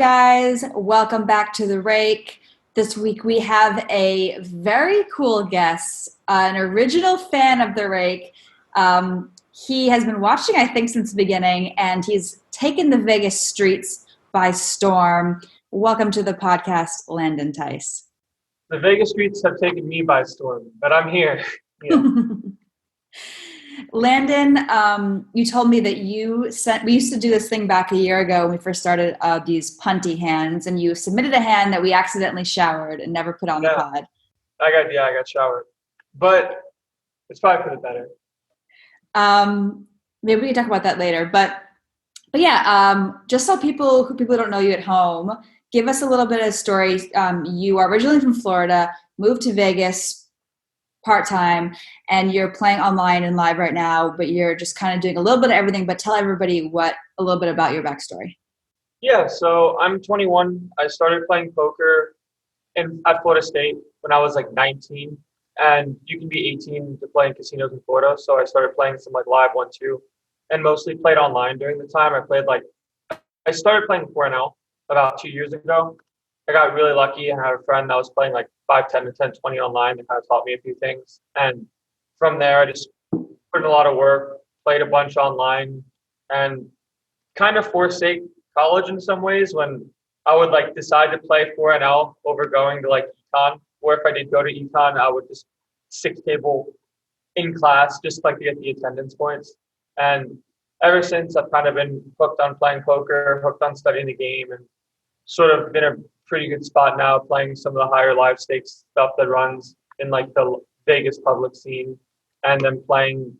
guys. Welcome back to the Rake. This week we have a very cool guest, an original fan of the Rake. He has been watching, I think, since the beginning, and he's taken the Vegas streets by storm. Welcome to the podcast, Landon Tice. The Vegas streets have taken me by storm, but I'm here. Yeah. Landon, you told me that we used to do this thing back a year ago when we first started these punty hands, and you submitted a hand that we accidentally showered and never put on the pod. I got showered, but it's probably for the better. Maybe we can talk about that later, but yeah, just so people who don't know you at home, give us a little bit of a story. You are originally from Florida, moved to Vegas part-time, and you're playing online and live right now, but you're just kind of doing a little bit of everything. But tell everybody a little bit about your backstory. Yeah, so I'm 21. I started playing poker at Florida State when I was like 19, and you can be 18 to play in casinos in Florida. So I started playing some like live 1-2, and mostly played online during the time. I started playing 4NL about 2 years ago. I got really lucky and had a friend that was playing like 5-10 and 10-20 online that kind of taught me a few things. And from there, I just put in a lot of work, played a bunch online, and kind of forsake college in some ways when I would like decide to play 4NL over going to like econ. Or if I did go to econ, I would just 6 table in class just like to get the attendance points. And ever since, I've kind of been hooked on playing poker, hooked on studying the game, and sort of been a pretty good spot now playing some of the higher live stakes stuff that runs in like the Vegas public scene, and then playing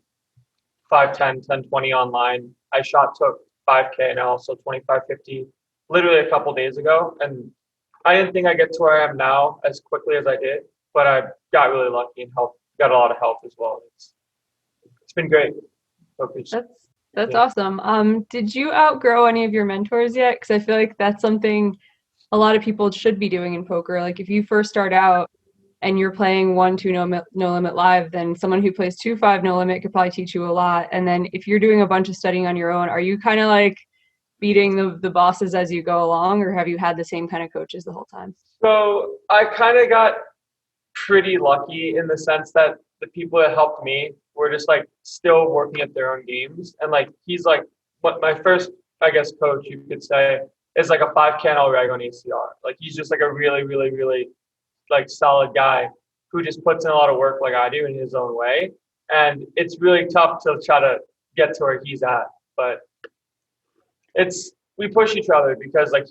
5-10, 10-20 online. I took 5K and also 25-50 literally a couple days ago, and I didn't think I'd get to where I am now as quickly as I did, but I got really lucky and got a lot of help as well. It's been great. That's awesome. Did you outgrow any of your mentors yet? Because I feel like that's something a lot of people should be doing in poker. Like if you first start out and you're playing 1-2 no limit live, then someone who plays 2-5 no limit could probably teach you a lot. And then if you're doing a bunch of studying on your own, are you kind of like beating the bosses as you go along, or have you had the same kind of coaches the whole time? So I kind of got pretty lucky in the sense that the people that helped me were just like still working at their own games. And like he's like what my first, I guess, coach you could say is like a 5K reg on ACR. Like he's just like a really, really, really like solid guy who just puts in a lot of work like I do in his own way. And it's really tough to try to get to where he's at. But we push each other because like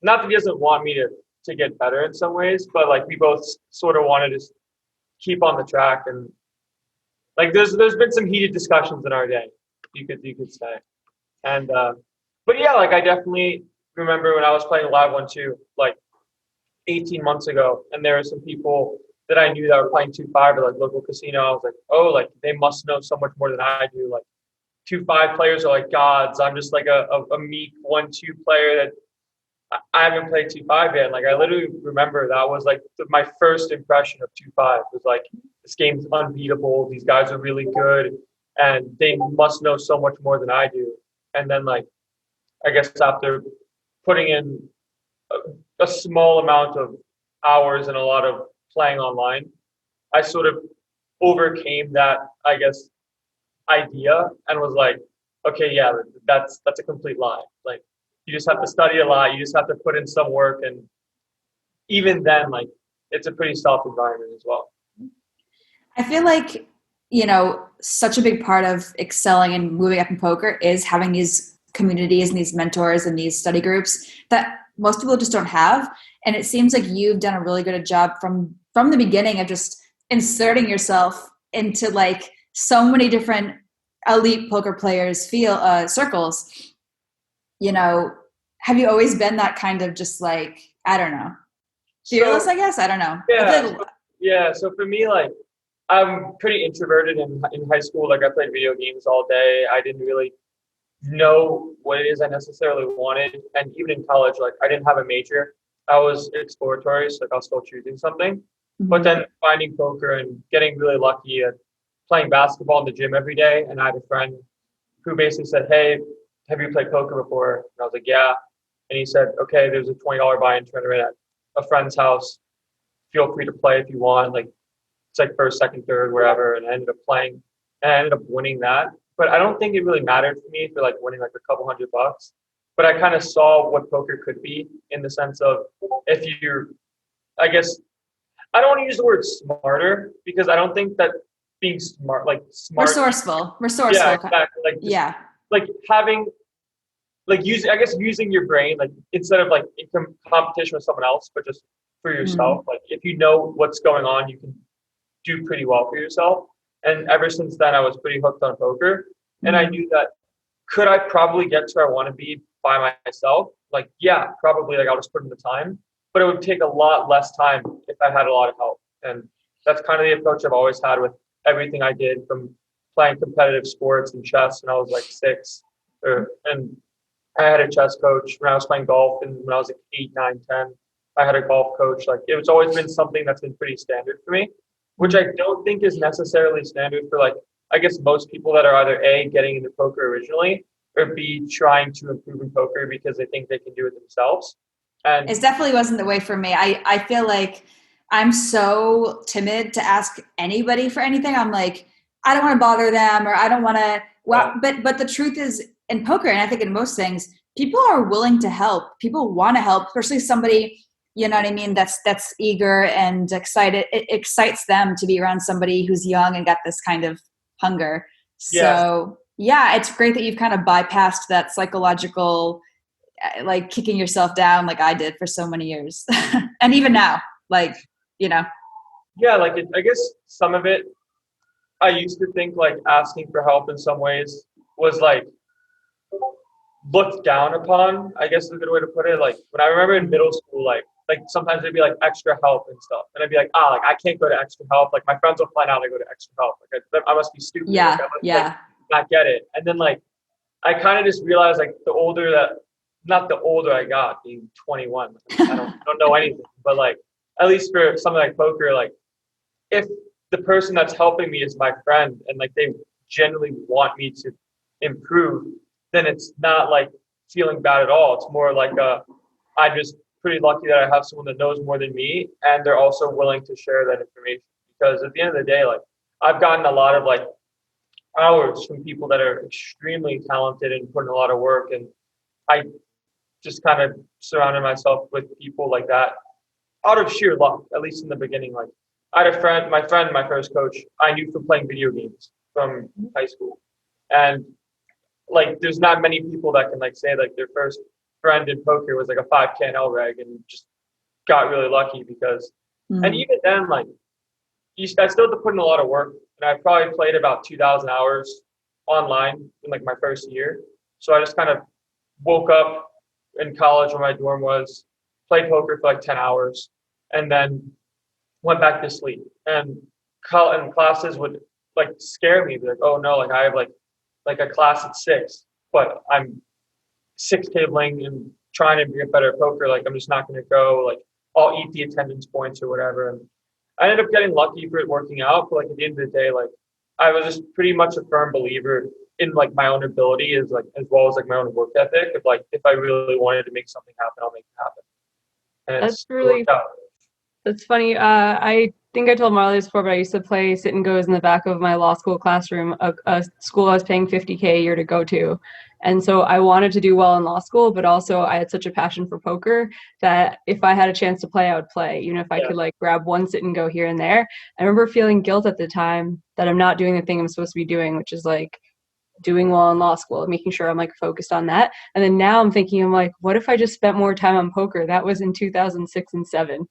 not that he doesn't want me to get better in some ways, but like we both sort of want to just keep on the track. And like there's been some heated discussions in our day, you could say. And but yeah, like I definitely remember when I was playing live 1-2 like 18 months ago, and there were some people that I knew that were playing 2-5 or like local casino. I was like, oh, like they must know so much more than I do. Like 2-5 players are like gods. I'm just like a meek 1-2 player that I haven't played 2-5 yet. Like I literally remember that was like my first impression of 2-5 was like, this game's unbeatable. These guys are really good, and they must know so much more than I do. And then like, I guess after putting in a small amount of hours and a lot of playing online, I sort of overcame that, I guess, idea and was like, okay, yeah, that's a complete lie. Like you just have to study a lot. You just have to put in some work. And even then, like it's a pretty soft environment as well. I feel like, such a big part of excelling and moving up in poker is having these communities and these mentors and these study groups that most people just don't have. And it seems like you've done a really good job from the beginning of just inserting yourself into like so many different elite poker players circles. Have you always been that kind of just like, I don't know, fearless, I guess? I don't know. Yeah. So for me, like, I'm pretty introverted in high school. Like I played video games all day. I didn't really know what it is I necessarily wanted. And even in college, like I didn't have a major. I was exploratory, so like I was still choosing something. Mm-hmm. But then finding poker and getting really lucky at playing basketball in the gym every day. And I had a friend who basically said, hey, have you played poker before? And I was like, yeah. and he said, okay, there's a $20 buy-in tournament at a friend's house. Feel free to play if you want. Like, it's like first, second, third, wherever. And I ended up playing, and I ended up winning that. But I don't think it really mattered for me for like winning like a couple $100. But I kind of saw what poker could be, in the sense of, if you're, I guess, I don't want to use the word smarter, because I don't think that being smart, resourceful, yeah, exactly. Like, yeah, like having, like using your brain, like instead of like in competition with someone else, but just for yourself. Like, if you know what's going on, you can do pretty well for yourself. And ever since then, I was pretty hooked on poker, and I knew that, could I probably get to where I want to be by myself? Like, yeah, probably. Like, I'll just put in the time, but it would take a lot less time if I had a lot of help. And that's kind of the approach I've always had with everything I did, from playing competitive sports and chess when I was like 6, and I had a chess coach when I was playing golf, and when I was like 8, 9, 10, I had a golf coach. Like, it's always been something that's been pretty standard for me, which I don't think is necessarily standard for, like, I guess most people that are either A, getting into poker originally, or B, trying to improve in poker because they think they can do it themselves. And it definitely wasn't the way for me. I feel like I'm so timid to ask anybody for anything. I'm like, I don't want to bother them, or I don't want to. Well, but the truth is, in poker, and I think in most things, people are willing to help. People want to help, especially somebody, you know what I mean, that's eager and excited. It excites them to be around somebody who's young and got this kind of hunger. So yeah, it's great that you've kind of bypassed that psychological, like, kicking yourself down like I did for so many years. And even now, like, you know. Yeah, like, I guess some of it, I used to think like asking for help in some ways was like looked down upon, I guess is a good way to put it. Like, when I remember in middle school, like sometimes there'd be like extra help and stuff, and I'd be like, like, I can't go to extra help. Like, my friends will find out I go to extra help. Like, I must be stupid. Yeah, like, like, not get it. And then, like, I kind of just realized, like, not the older I got, being 21, I don't know anything, but like, at least for something like poker, like, if the person that's helping me is my friend, and like they genuinely want me to improve, then it's not like feeling bad at all. It's more like I'm just pretty lucky that I have someone that knows more than me, and they're also willing to share that information. Because at the end of the day, like, I've gotten a lot of like hours from people that are extremely talented and putting a lot of work, and I just kind of surrounded myself with people like that out of sheer luck, at least in the beginning. Like, I had a friend, my first coach, I knew from playing video games from high school. And like, there's not many people that can like say like their first friend in poker was like a 5K L reg, and just got really lucky because, and even then, like, I still had to put in a lot of work, and I probably played about 2,000 hours online in like my first year. So I just kind of woke up in college where my dorm was, played poker for like 10 hours, and then went back to sleep. And classes would like scare me, be like, oh no, like I have like a class at 6, but I'm 6 tabling and trying to get better at poker. Like, I'm just not going to go. Like, I'll eat the attendance points or whatever. And I ended up getting lucky for it working out. But like, at the end of the day, like, I was just pretty much a firm believer in like my own ability, as well as like my own work ethic. If like, if I really wanted to make something happen, I'll make it happen. And that's really, that's funny. I think I told Marley this before, but I used to play sit and goes in the back of my law school classroom, a school I was paying $50K a year to go to. And so I wanted to do well in law school, but also I had such a passion for poker that if I had a chance to play, I would play, even if I could like grab one sit and go here and there. I remember feeling guilt at the time that I'm not doing the thing I'm supposed to be doing, which is like doing well in law school, making sure I'm like focused on that. And then now I'm thinking, I'm like, what if I just spent more time on poker? That was in 2006 and 2007.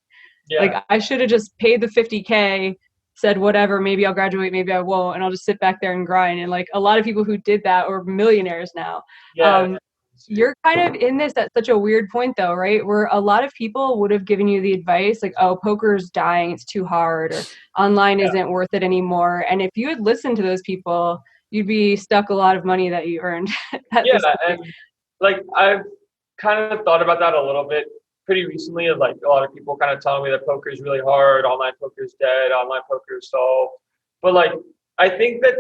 Yeah. Like, I should have just paid the $50K, said whatever, maybe I'll graduate, maybe I won't, and I'll just sit back there and grind. And like, a lot of people who did that are millionaires now. You're kind of in this at such a weird point though, right? Where a lot of people would have given you the advice like, oh, poker's dying, it's too hard, or online isn't worth it anymore. And if you had listened to those people, you'd be stuck a lot of money that you earned. And like, I've kind of thought about that a little bit pretty recently, of like a lot of people kind of telling me that poker is really hard, online poker is dead, online poker is solved. But like, I think that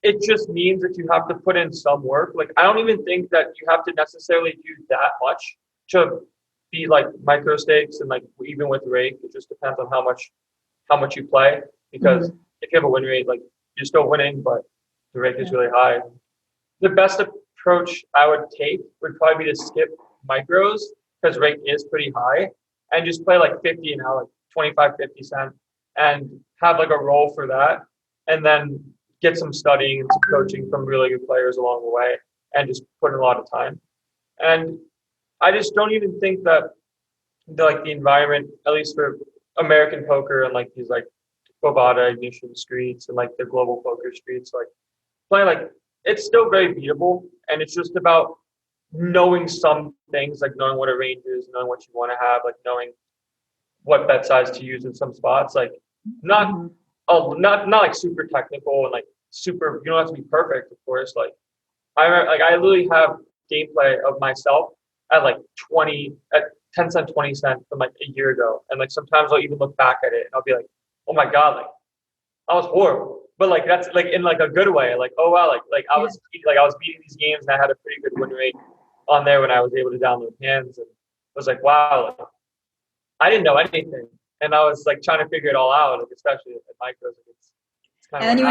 it just means that you have to put in some work. Like, I don't even think that you have to necessarily do that much. to beat like micro stakes and like even with Rake, it just depends on how much you play. Because if you have a win rate, like you're still winning, but the rake is really high. The best approach I would take would probably be to skip micros because rake is pretty high and just play like 50 and out, like 25, 50 cent and have like a roll for that. And then get some studying and some coaching from really good players along the way and just put in a lot of time. And I just don't even think that the environment, at least for American poker and like these like Bovada Ignition streets and like the global poker streets, like playing like it's still very beatable, and it's just about knowing some things, like knowing what a range is, knowing what you want to have, like knowing what bet size to use in some spots, like not like super technical and like super. You don't have to be perfect, of course. Like I literally have gameplay of myself at like 10 cent, 20 cent from like a year ago, and like sometimes I'll even look back at it and I'll be like, oh my god, like I was horrible. But like that's like in like a good way. Like, oh wow, like I was beating these games and I had a pretty good win rate on there when I was able to download hands, and I was like, wow, like, I didn't know anything. And I was like trying to figure it all out, like, especially at micros. It's kind and then you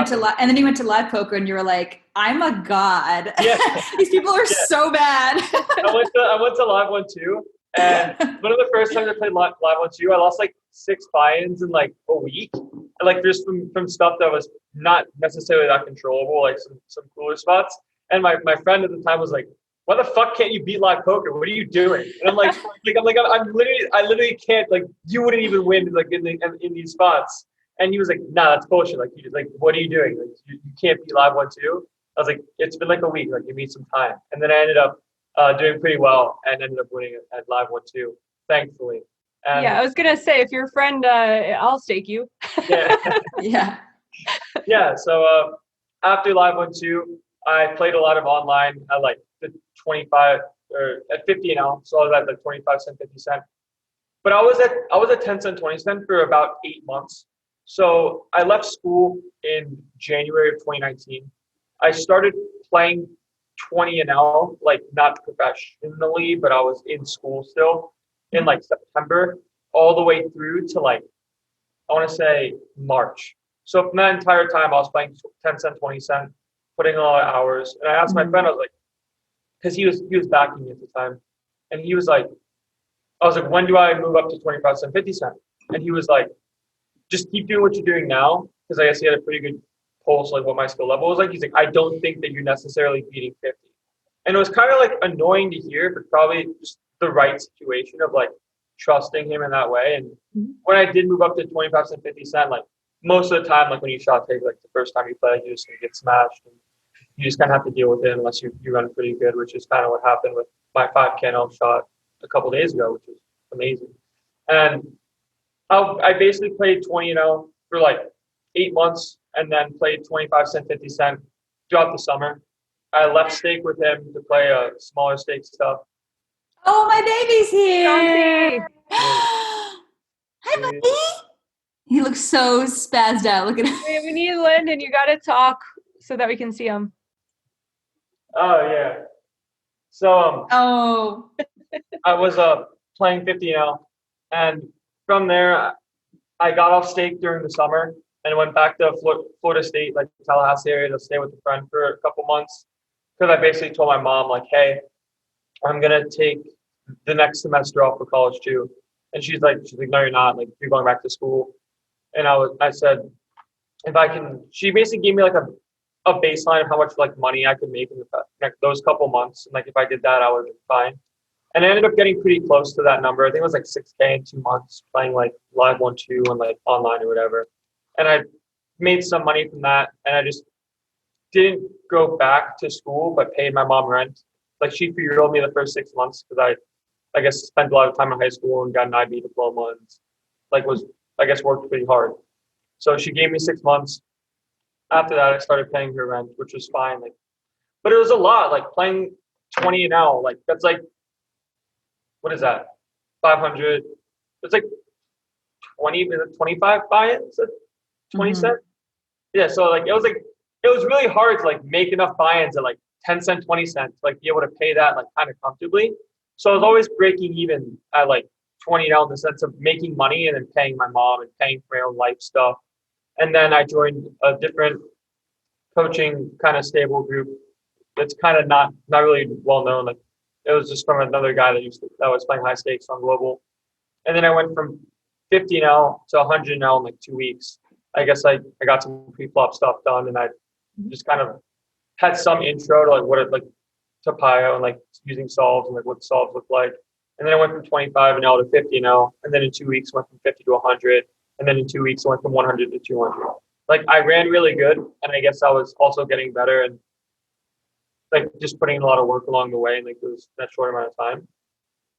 went to live poker and you were like, I'm a god. Yeah. These people are so bad. I went to live one too. And one of the first times I played live one too, I lost like 6 buy-ins in like a week. And, like just from stuff that was not necessarily that controllable, like some cooler spots. And my friend at the time was like, why the fuck can't you beat live poker? What are you doing? And I'm like, I literally can't, like, you wouldn't even win like in these spots. And he was like, nah, that's bullshit. Like, what are you doing? Like, you can't beat live one too. I was like, it's been like a week. Like, give me some time. And then I ended up doing pretty well and ended up winning at live one too, thankfully. Yeah, I was gonna say, if you're a friend, I'll stake you. Yeah. Yeah. So after live one two, I played a lot of online at like the 25 or at 50 and out. So I was at like 25 cent, 50 cent. But I was at 10 cent, 20 cent for about 8 months. So I left school in January of 2019. I started playing 20 and out, like not professionally, but I was in school still in like September all the way through to like, I want to say March. So from that entire time, I was playing 10 cent, 20 cent, putting a lot of hours. And I asked my friend, I was like, because he was backing me at the time. And he was like, I was like, when do I move up to 25 cent, 50 cent? And he was like, just keep doing what you're doing now. Because I guess he had a pretty good pulse, like what my skill level was like. He's like, I don't think that you're necessarily beating 50. And it was kind of like annoying to hear, but probably just the right situation of like trusting him in that way. And when I did move up to 25 cent, 50 cent, like most of the time, like when you shot take, like the first time you play, you're just going to get smashed. And you just kind of have to deal with it unless you run pretty good, which is kind of what happened with my 5 candle shot a couple days ago, which was amazing. And I basically played 20 for like 8 months and then played 25 cent, 50 cent throughout the summer. I left stake with him to play smaller stake stuff. Oh, my baby's here. Chauncey. Hi, buddy. He looks so spazzed out. Look at him. Wait, we need Landon. You got to talk so that we can see him. Oh, yeah. So I was playing 50 and from there I got off stake during the summer and went back to Florida State, like Tallahassee area, to stay with a friend for a couple months. Because I basically told my mom, like, hey, I'm going to take the next semester off for college too. And she's like, no, you're not. Like, you're going back to school. And I said, if I can, she basically gave me like a baseline of how much like money I could make in those couple months. And like, if I did that, I would be fine. And I ended up getting pretty close to that number. I think it was like 6K in 2 months playing like live 1-2 and like online or whatever. And I made some money from that. And I just didn't go back to school, but paid my mom rent. Like she 3-year-old me the first 6 months because I guess spent a lot of time in high school and got an IB diploma and like worked pretty hard. So she gave me 6 months. After that, I started paying her rent, which was fine. Like, but it was a lot. Like playing 20 an hour, like that's like, what is that? 500. It's like 25 buy-ins at 20 cent. Yeah. So like it was really hard to like make enough buy-ins at like 10 cent, 20 cent to like be able to pay that like kind of comfortably. So I was always breaking even at like 20 now in the sense of making money and then paying my mom and paying for my own life stuff. And then I joined a different coaching kind of stable group that's kind of not really well known. Like it was just from another guy that was playing high stakes on global. And then I went from 50 now to 100 now in like 2 weeks. I guess I got some pre-flop stuff done, and I just kind of had some intro to like what it like to Pio and like using solves and like what the solves look like. And then I went from 25 now to 50 now. And then in 2 weeks went from 50 to 100. And then in 2 weeks I went from 100 to 200. Like I ran really good, and I guess I was also getting better and like just putting in a lot of work along the way in like that short amount of time.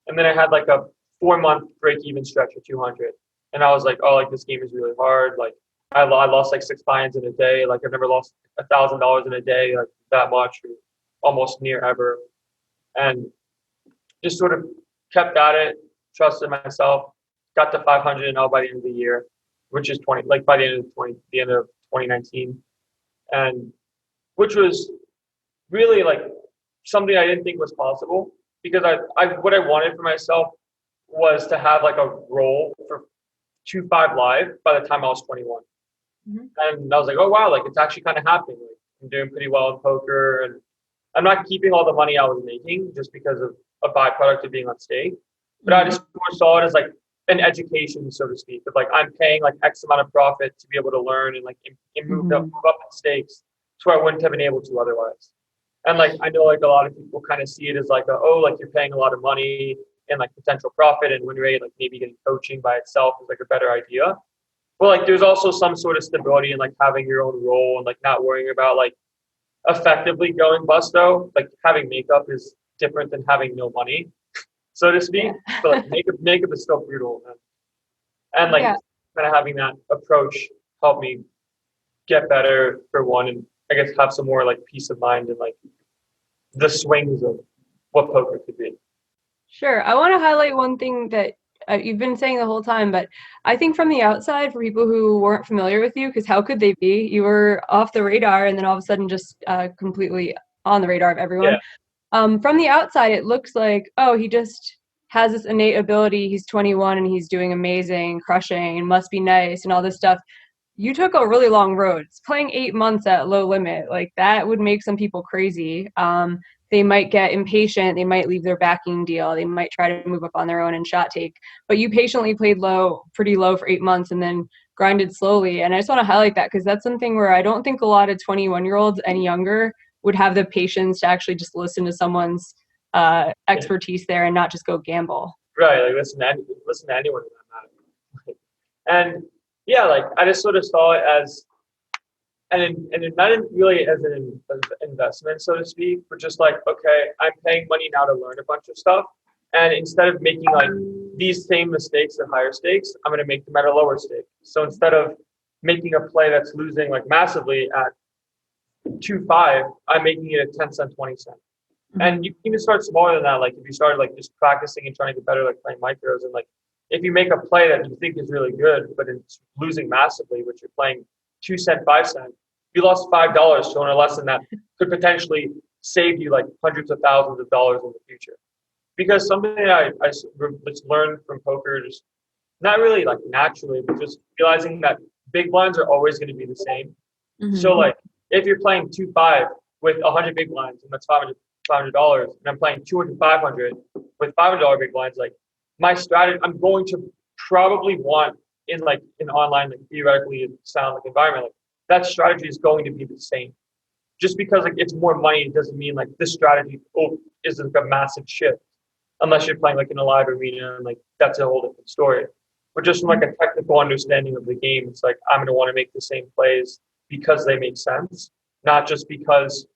And then I had like a 4-month break-even stretch at 200, and I was like, oh, like this game is really hard. Like I lost like 6 buy-ins in a day. Like I've never lost $1,000 in a day like that much, or almost near ever. And just sort of kept at it, trusted myself, got to 500 now by the end of the year, which is by the end of 2019, and which was really like something I didn't think was possible, because what I wanted for myself was to have like a role for 2-5 live by the time I was 21. Mm-hmm. And I was like, oh wow, like it's actually kind of happening. Like I'm doing pretty well in poker, and I'm not keeping all the money I was making just because of a byproduct of being on stake. But I just more saw it as like an education, so to speak, of like I'm paying like X amount of profit to be able to learn and like move up in stakes to where I wouldn't have been able to otherwise. And like I know like a lot of people kind of see it as like like you're paying a lot of money and like potential profit and win rate, like maybe getting coaching by itself is like a better idea. But like there's also some sort of stability in like having your own role and like not worrying about like effectively going busto. Like having makeup is different than having no money, so to speak. Yeah. But like makeup is still brutal, man. And like kind of having that approach helped me get better for one, and I guess have some more like peace of mind and like the swings of what poker could be. Sure. I want to highlight one thing that you've been saying the whole time, but I think from the outside, for people who weren't familiar with you, because how could they be? You were off the radar and then all of a sudden just completely on the radar of everyone. Yeah. From the outside, it looks like, oh, he just has this innate ability. He's 21 and he's doing amazing, crushing, and must be nice and all this stuff. You took a really long road. It's playing 8 months at low limit. Like that would make some people crazy. They might get impatient. They might leave their backing deal. They might try to move up on their own and shot take. But you patiently played pretty low for 8 months and then grinded slowly. And I just want to highlight that because that's something where I don't think a lot of 21-year-olds and younger would have the patience to actually just listen to someone's expertise there and not just go gamble. Right. Like listen to anyone in that matter. And yeah, like I just sort of saw it as, and not really as an investment, so to speak, but just like, okay, I'm paying money now to learn a bunch of stuff. And instead of making like these same mistakes at higher stakes, I'm going to make them at a lower stake. So instead of making a play that's losing like massively at 2-5, I'm making it at 10 cent, 20 cent. Mm-hmm. And you can even start smaller than that. Like if you started like just practicing and trying to get better, like playing micros, and like if you make a play that you think is really good, but it's losing massively, which you're playing 2 cent, 5 cent, you lost $5 to learn a lesson that could potentially save you like hundreds of thousands of dollars in the future. Because something that I just learned from poker, just not really like naturally, but just realizing that big blinds are always going to be the same. Mm-hmm. So like if you're playing 2-5 with 100 big blinds, and that's $500, and I'm playing 200, 500 with $500 big blinds, like my strategy, I'm going to probably want in like an online, like theoretically sound like environment, like that strategy is going to be the same. Just because like it's more money, it doesn't mean like this strategy is like a massive shift, unless you're playing like in a live arena, and like that's a whole different story. But just from like a technical understanding of the game, it's like I'm going to want to make the same plays because they make sense, not just because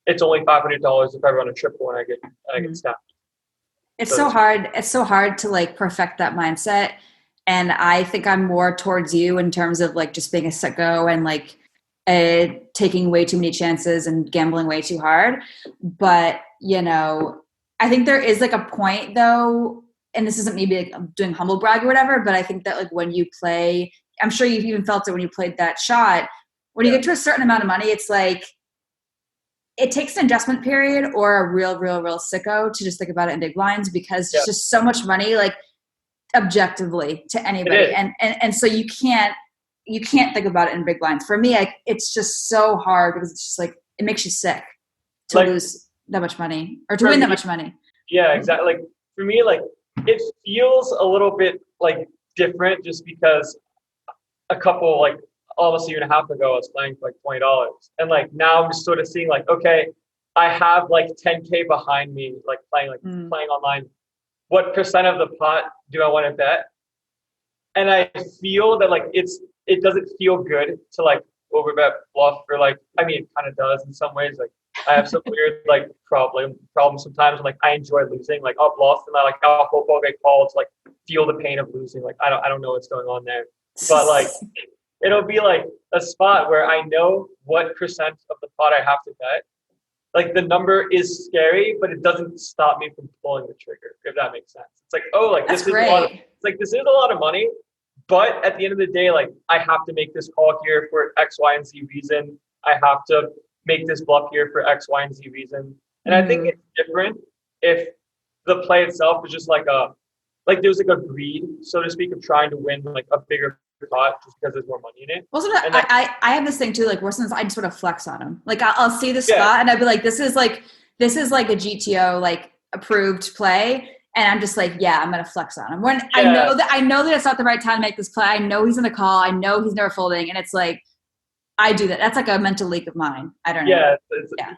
it's only $500 if I run a triple and I get snapped. It's so hard. It's so hard to like perfect that mindset. And I think I'm more towards you in terms of like just being a sicko and like taking way too many chances and gambling way too hard. But, you know, I think there is like a point though, and this isn't maybe like doing humble brag or whatever, but I think that like when you play, I'm sure you've even felt it when you played that shot, when you get to a certain amount of money, it's like, it takes an adjustment period or a real sicko to just think about it in big blinds, because it's just so much money, like objectively to anybody. And so you can't think about it in big blinds. For me, it's just so hard because it's just like, it makes you sick to lose that much money or to win that much money. Yeah, exactly. Like for me, like it feels a little bit like different just because a couple, like almost a year and a half ago, I was playing for like $20. And like now I'm just sort of seeing like, okay, I have like 10K behind me, like playing online. What percent of the pot do I want to bet? And I feel that like it doesn't feel good to like overbet bluff, or like, I mean, it kind of does in some ways. Like I have some weird like problem sometimes. Like I enjoy losing. Like I'll bluff and I'll hope I'll get called to like feel the pain of losing. Like I don't know what's going on there, but like it'll be like a spot where I know what percent of the pot I have to bet. Like the number is scary, but it doesn't stop me from pulling the trigger, if that makes sense. It's like, oh, like this is a lot of money, but at the end of the day, like I have to make this call here for X, Y, and Z reason. I have to make this bluff here for X, Y, and Z reason. And I think it's different if the play itself is just like there's like a greed, so to speak, of trying to win like a bigger pot just because there's more money in it. Also, I have this thing too, like where sometimes I just sort of flex on them. Like I'll see the spot and I'd be like, this is like a GTO like approved play, and I'm just like, yeah, I'm gonna flex on him. When I know that it's not the right time to make this play. I know he's in the call. I know he's never folding, and it's like I do that. That's like a mental leak of mine. I don't know. Yeah.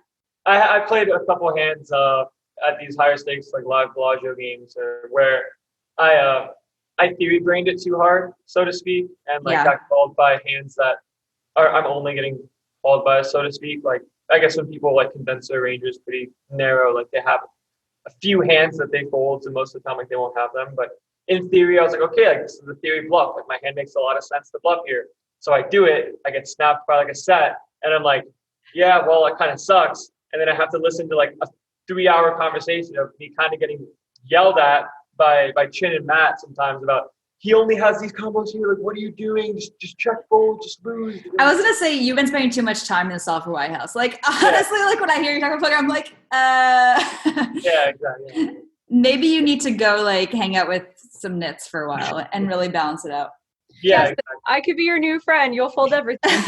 I played a couple hands at these higher stakes like live Bellagio games, or where I theory brained it too hard, so to speak, and got called by hands that I'm only getting called by, so to speak. Like I guess when people like condense their ranges pretty narrow, like they have a few hands that they fold, and most of the time like they won't have them. But in theory, I was like, okay, like this is the theory bluff. Like my hand makes a lot of sense to bluff here. So I do it. I get snapped by like a set, and I'm like, yeah, well, it kind of sucks. And then I have to listen to like a 3-hour conversation of me kind of getting yelled at by Chin and Matt sometimes about, he only has these combos here. Like, what are you doing? Just check fold, just lose. I was gonna say you've been spending too much time in the Sulphur White House. Like honestly, like when I hear you talking about poker, I'm like, yeah, exactly. Maybe you need to go like hang out with some nits for a while and really balance it out. Yeah, yes, exactly. I could be your new friend. You'll fold everything.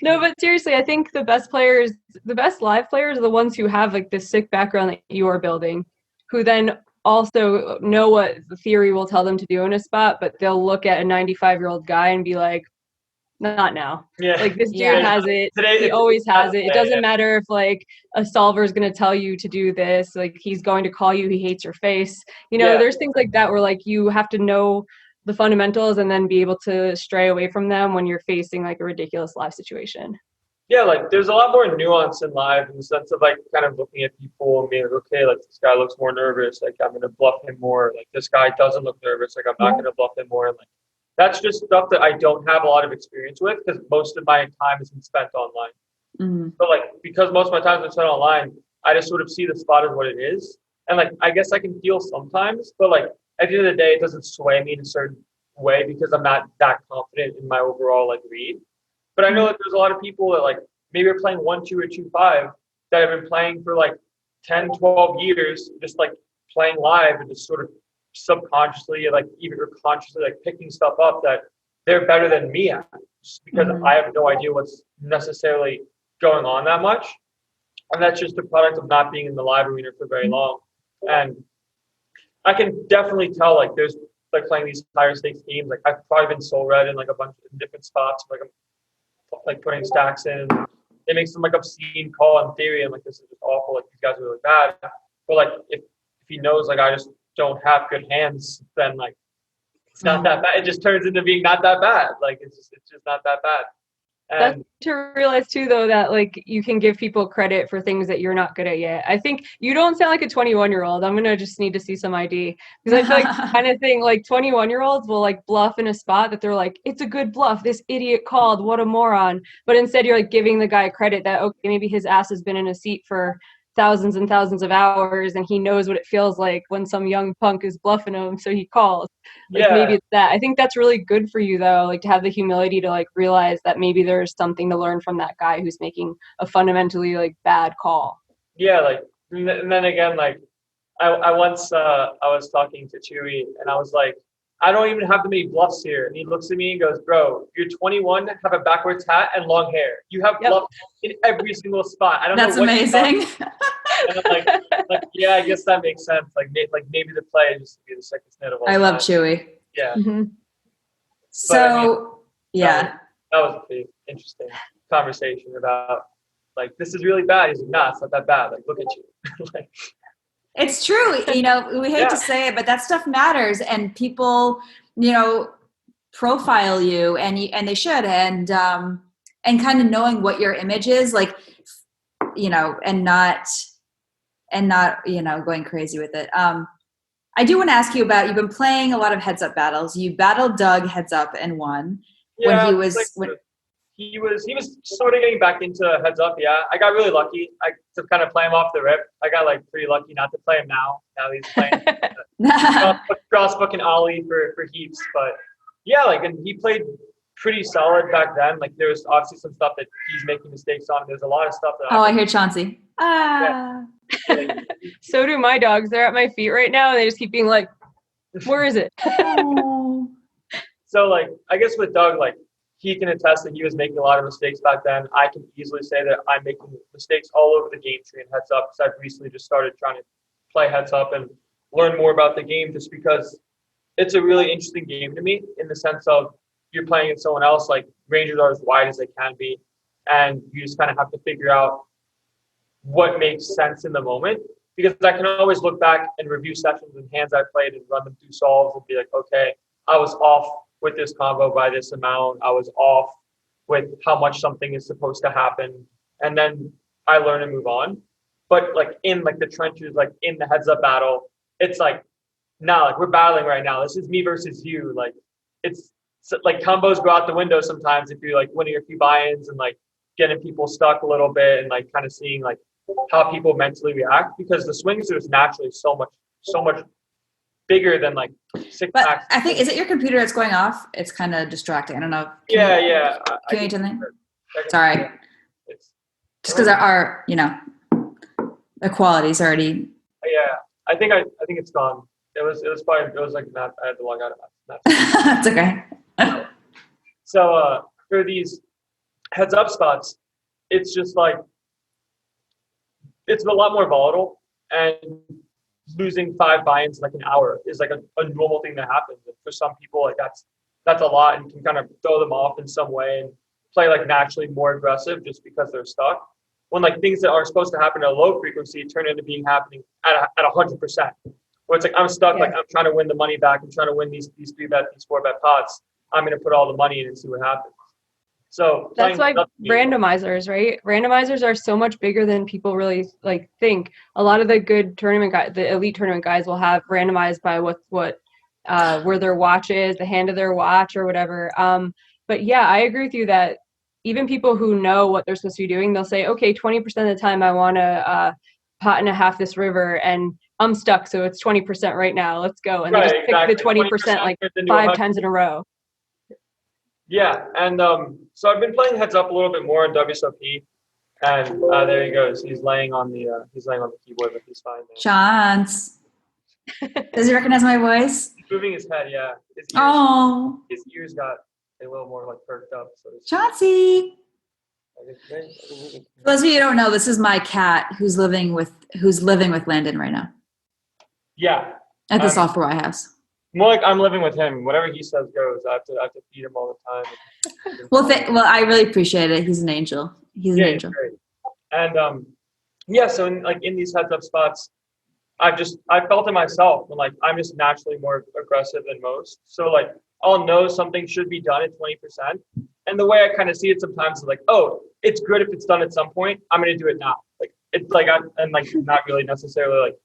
No, but seriously, I think the best live players are the ones who have like this sick background that you are building, who then also know what the theory will tell them to do in a spot, but they'll look at a 95-year-old guy and be like, not now. Yeah. Like this dude has it. He always has it. It doesn't matter if like a solver is going to tell you to do this. Like he's going to call you. He hates your face. There's things like that where like you have to know the fundamentals and then be able to stray away from them when you're facing like a ridiculous live situation. Yeah, like there's a lot more nuance in live in the sense of like kind of looking at people and being like, okay, like this guy looks more nervous, like I'm gonna bluff him more. Like this guy doesn't look nervous, like I'm not gonna bluff him more. And like that's just stuff that I don't have a lot of experience with because most of my time has been spent online. Mm-hmm. But like because most of my time has been spent online, I just sort of see the spot as what it is. And like I guess I can feel sometimes, but like at the end of the day, it doesn't sway me in a certain way because I'm not that confident in my overall like read. But I know that there's a lot of people that like maybe are playing 1-2 or 2-5 that have been playing for like 10, 12 years, just like playing live and just sort of subconsciously, like even consciously, like picking stuff up that they're better than me at, just because I have no idea what's necessarily going on that much. And that's just a product of not being in the live arena for very long. And I can definitely tell like there's like playing these higher stakes games, like I've probably been soul read in like a bunch of different spots, like I'm like putting stacks in. They make some like obscene call in theory, and like this is just awful. Like these guys are really bad. But like if he knows like I just don't have good hands, then like it's not that bad. It just turns into being not that bad. Like it's just not that bad. And that's to realize too, though, that like you can give people credit for things that you're not good at yet. I think you don't sound like a 21-year-old. I'm gonna just need to see some ID because I feel like kind of thing like 21-year-olds will like bluff in a spot that they're like, it's a good bluff. This idiot called. What a moron. But instead, you're like giving the guy credit that okay, maybe his ass has been in a seat for thousands and thousands of hours, and he knows what it feels like when some young punk is bluffing him, so he calls. Like, maybe it's that. I think that's really good for you, though, like, to have the humility to, like, realize that maybe there's something to learn from that guy who's making a fundamentally, like, bad call. Yeah, like, and then again, like, I once I was talking to Chewy, and I was like, I don't even have that many bluffs here. And he looks at me and goes, bro, you're 21, have a backwards hat and long hair. You have bluffs in every single spot. I don't know. That's amazing. And I'm like, yeah, I guess that makes sense. Like maybe the play is just to be the second snit of all I love Chewy. Yeah. Mm-hmm. So, yeah. That was a pretty interesting conversation about, like, this is really bad. He's like, nah, it's not that bad. Like, look at you. Like, it's true. You know, we hate to say it, but that stuff matters, and people, you know, profile you, and they should, and kind of knowing what your image is, like, you know, and not, you know, going crazy with it. I do want to ask you about, you've been playing a lot of heads up battles. You battled Doug heads up and won when he was, He was sort of getting back into heads up. Yeah, I got really lucky. To kind of play him off the rip. I got like pretty lucky not to play him now. Now he's playing cross fucking ollie for heaps. But yeah, like, and he played pretty solid back then. Like, there was obviously some stuff that he's making mistakes on. There's a lot of stuff that I hear Chauncey. Yeah. So do my dogs. They're at my feet right now, and they just keep being like, "Where is it?" So, like, I guess with Doug, like, he can attest that he was making a lot of mistakes back then. I can easily say that I'm making mistakes all over the game tree and heads up, because I've recently just started trying to play heads up and learn more about the game, just because it's a really interesting game to me, in the sense of you're playing with someone else. Like, ranges are as wide as they can be, and you just kind of have to figure out what makes sense in the moment, because I can always look back and review sessions and hands I played and run them through solves and be like, okay, I was off with this combo by this amount. I was off with how much something is supposed to happen. And then I learn and move on. But like, in like the trenches, like in the heads up battle, it's like, nah, like, we're battling right now. This is me versus you. Like, it's like combos go out the window sometimes if you're like winning a few buy-ins and like getting people stuck a little bit, and like kind of seeing like how people mentally react, because the swings are just naturally so much bigger than like six packs. I think, is it your computer that's going off? It's kind of distracting. I don't know. Yeah. Can you turn that? Sorry. Just because our, you know, the quality's already. Yeah, I think it's gone. It was like that. I had to log out of that. It's okay. So for these heads up spots, it's just like, it's a lot more volatile, and losing 5 buy-ins in like an hour is like a normal thing that happens. And for some people, like, that's a lot, and you can kind of throw them off in some way and play like naturally more aggressive just because they're stuck. When like things that are supposed to happen at a low frequency turn into being happening at 100%. Where it's like, I'm stuck, like, I'm trying to win the money back. I'm trying to win these 3-bet, these 4-bet pots. I'm going to put all the money in and see what happens. So that's why randomizers, right? Randomizers are so much bigger than people really like think. A lot of the good tournament guys, the elite tournament guys, will have randomized by what where their watch is, the hand of their watch or whatever. But yeah, I agree with you that even people who know what they're supposed to be doing, they'll say, okay, 20% of the time I want to pot and a half this river, and I'm stuck, so it's 20% right now. Let's go. And they just pick the 20% like 5 times in a row. Yeah, and so I've been playing heads up a little bit more in WSOP, and there he goes. He's laying on the keyboard, but he's fine now. Chance, does he recognize my voice? He's moving his head. Yeah. His ears got a little more like perked up. So Chauncey. For those of you who don't know, this is my cat who's living with Landon right now. Yeah. At the software house. More like I'm living with him. Whatever he says goes. I have to feed him all the time. Well, I really appreciate it. He's an angel. He's an angel. Great. And so in these heads up spots, I felt it myself when like I'm just naturally more aggressive than most. So like I'll know something should be done at 20%, and the way I kind of see it sometimes is like, oh, it's good if it's done at some point. I'm gonna do it now. Like it's like I'm like not really necessarily like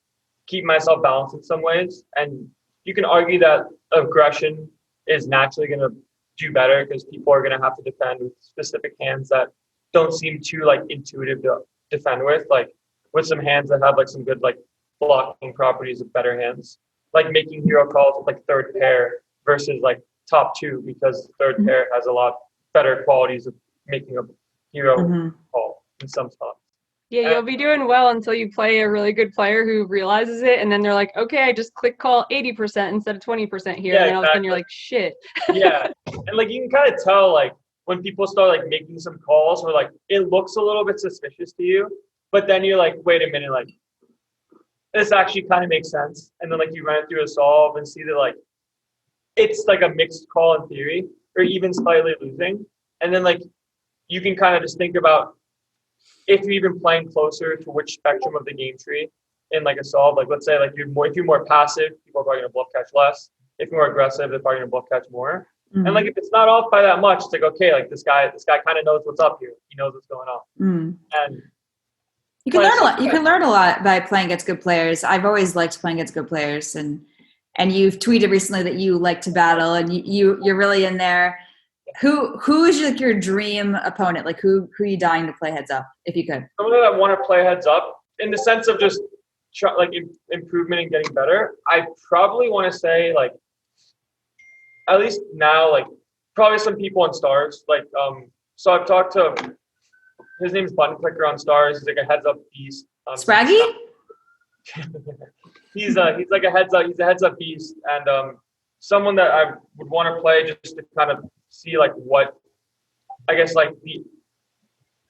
keep myself balanced in some ways. And you can argue that aggression is naturally going to do better because people are going to have to defend with specific hands that don't seem too like intuitive to defend with. Like with some hands that have like some good like blocking properties of better hands, like making hero calls with like third pair versus like top two, because the third pair has a lot better qualities of making a hero call in some spots. Yeah, you'll be doing well until you play a really good player who realizes it, and then they're like, okay, I just click call 80% instead of 20% here, and then all of a sudden you're like, shit. Yeah, and like you can kind of tell like when people start like making some calls where like it looks a little bit suspicious to you, but then you're like, wait a minute, like this actually kind of makes sense, and then like you run it through a solve and see that like it's like a mixed call in theory, or even slightly losing, and then like you can kind of just think about if you're even playing closer to which spectrum of the game tree in like a solve. Like let's say like if you're more passive, people are probably gonna bluff catch less. If you're more aggressive, they're probably gonna bluff catch more. And like if it's not off by that much, it's like, okay, like this guy kind of knows what's up here. He knows what's going on. And you can learn a lot. You can learn a lot by playing against good players. I've always liked playing against good players, and you've tweeted recently that you like to battle, and you're really in there. Who is like your dream opponent? Like who are you dying to play heads up if you could? Someone that I want to play heads up in the sense of just like improvement and getting better. I probably want to say like at least now like probably some people on Stars. Like so I've talked to his name's Button Clicker on Stars. He's like a heads up beast. Sprague? he's like a heads up beast, and someone that I would want to play just to kind of see like what I guess like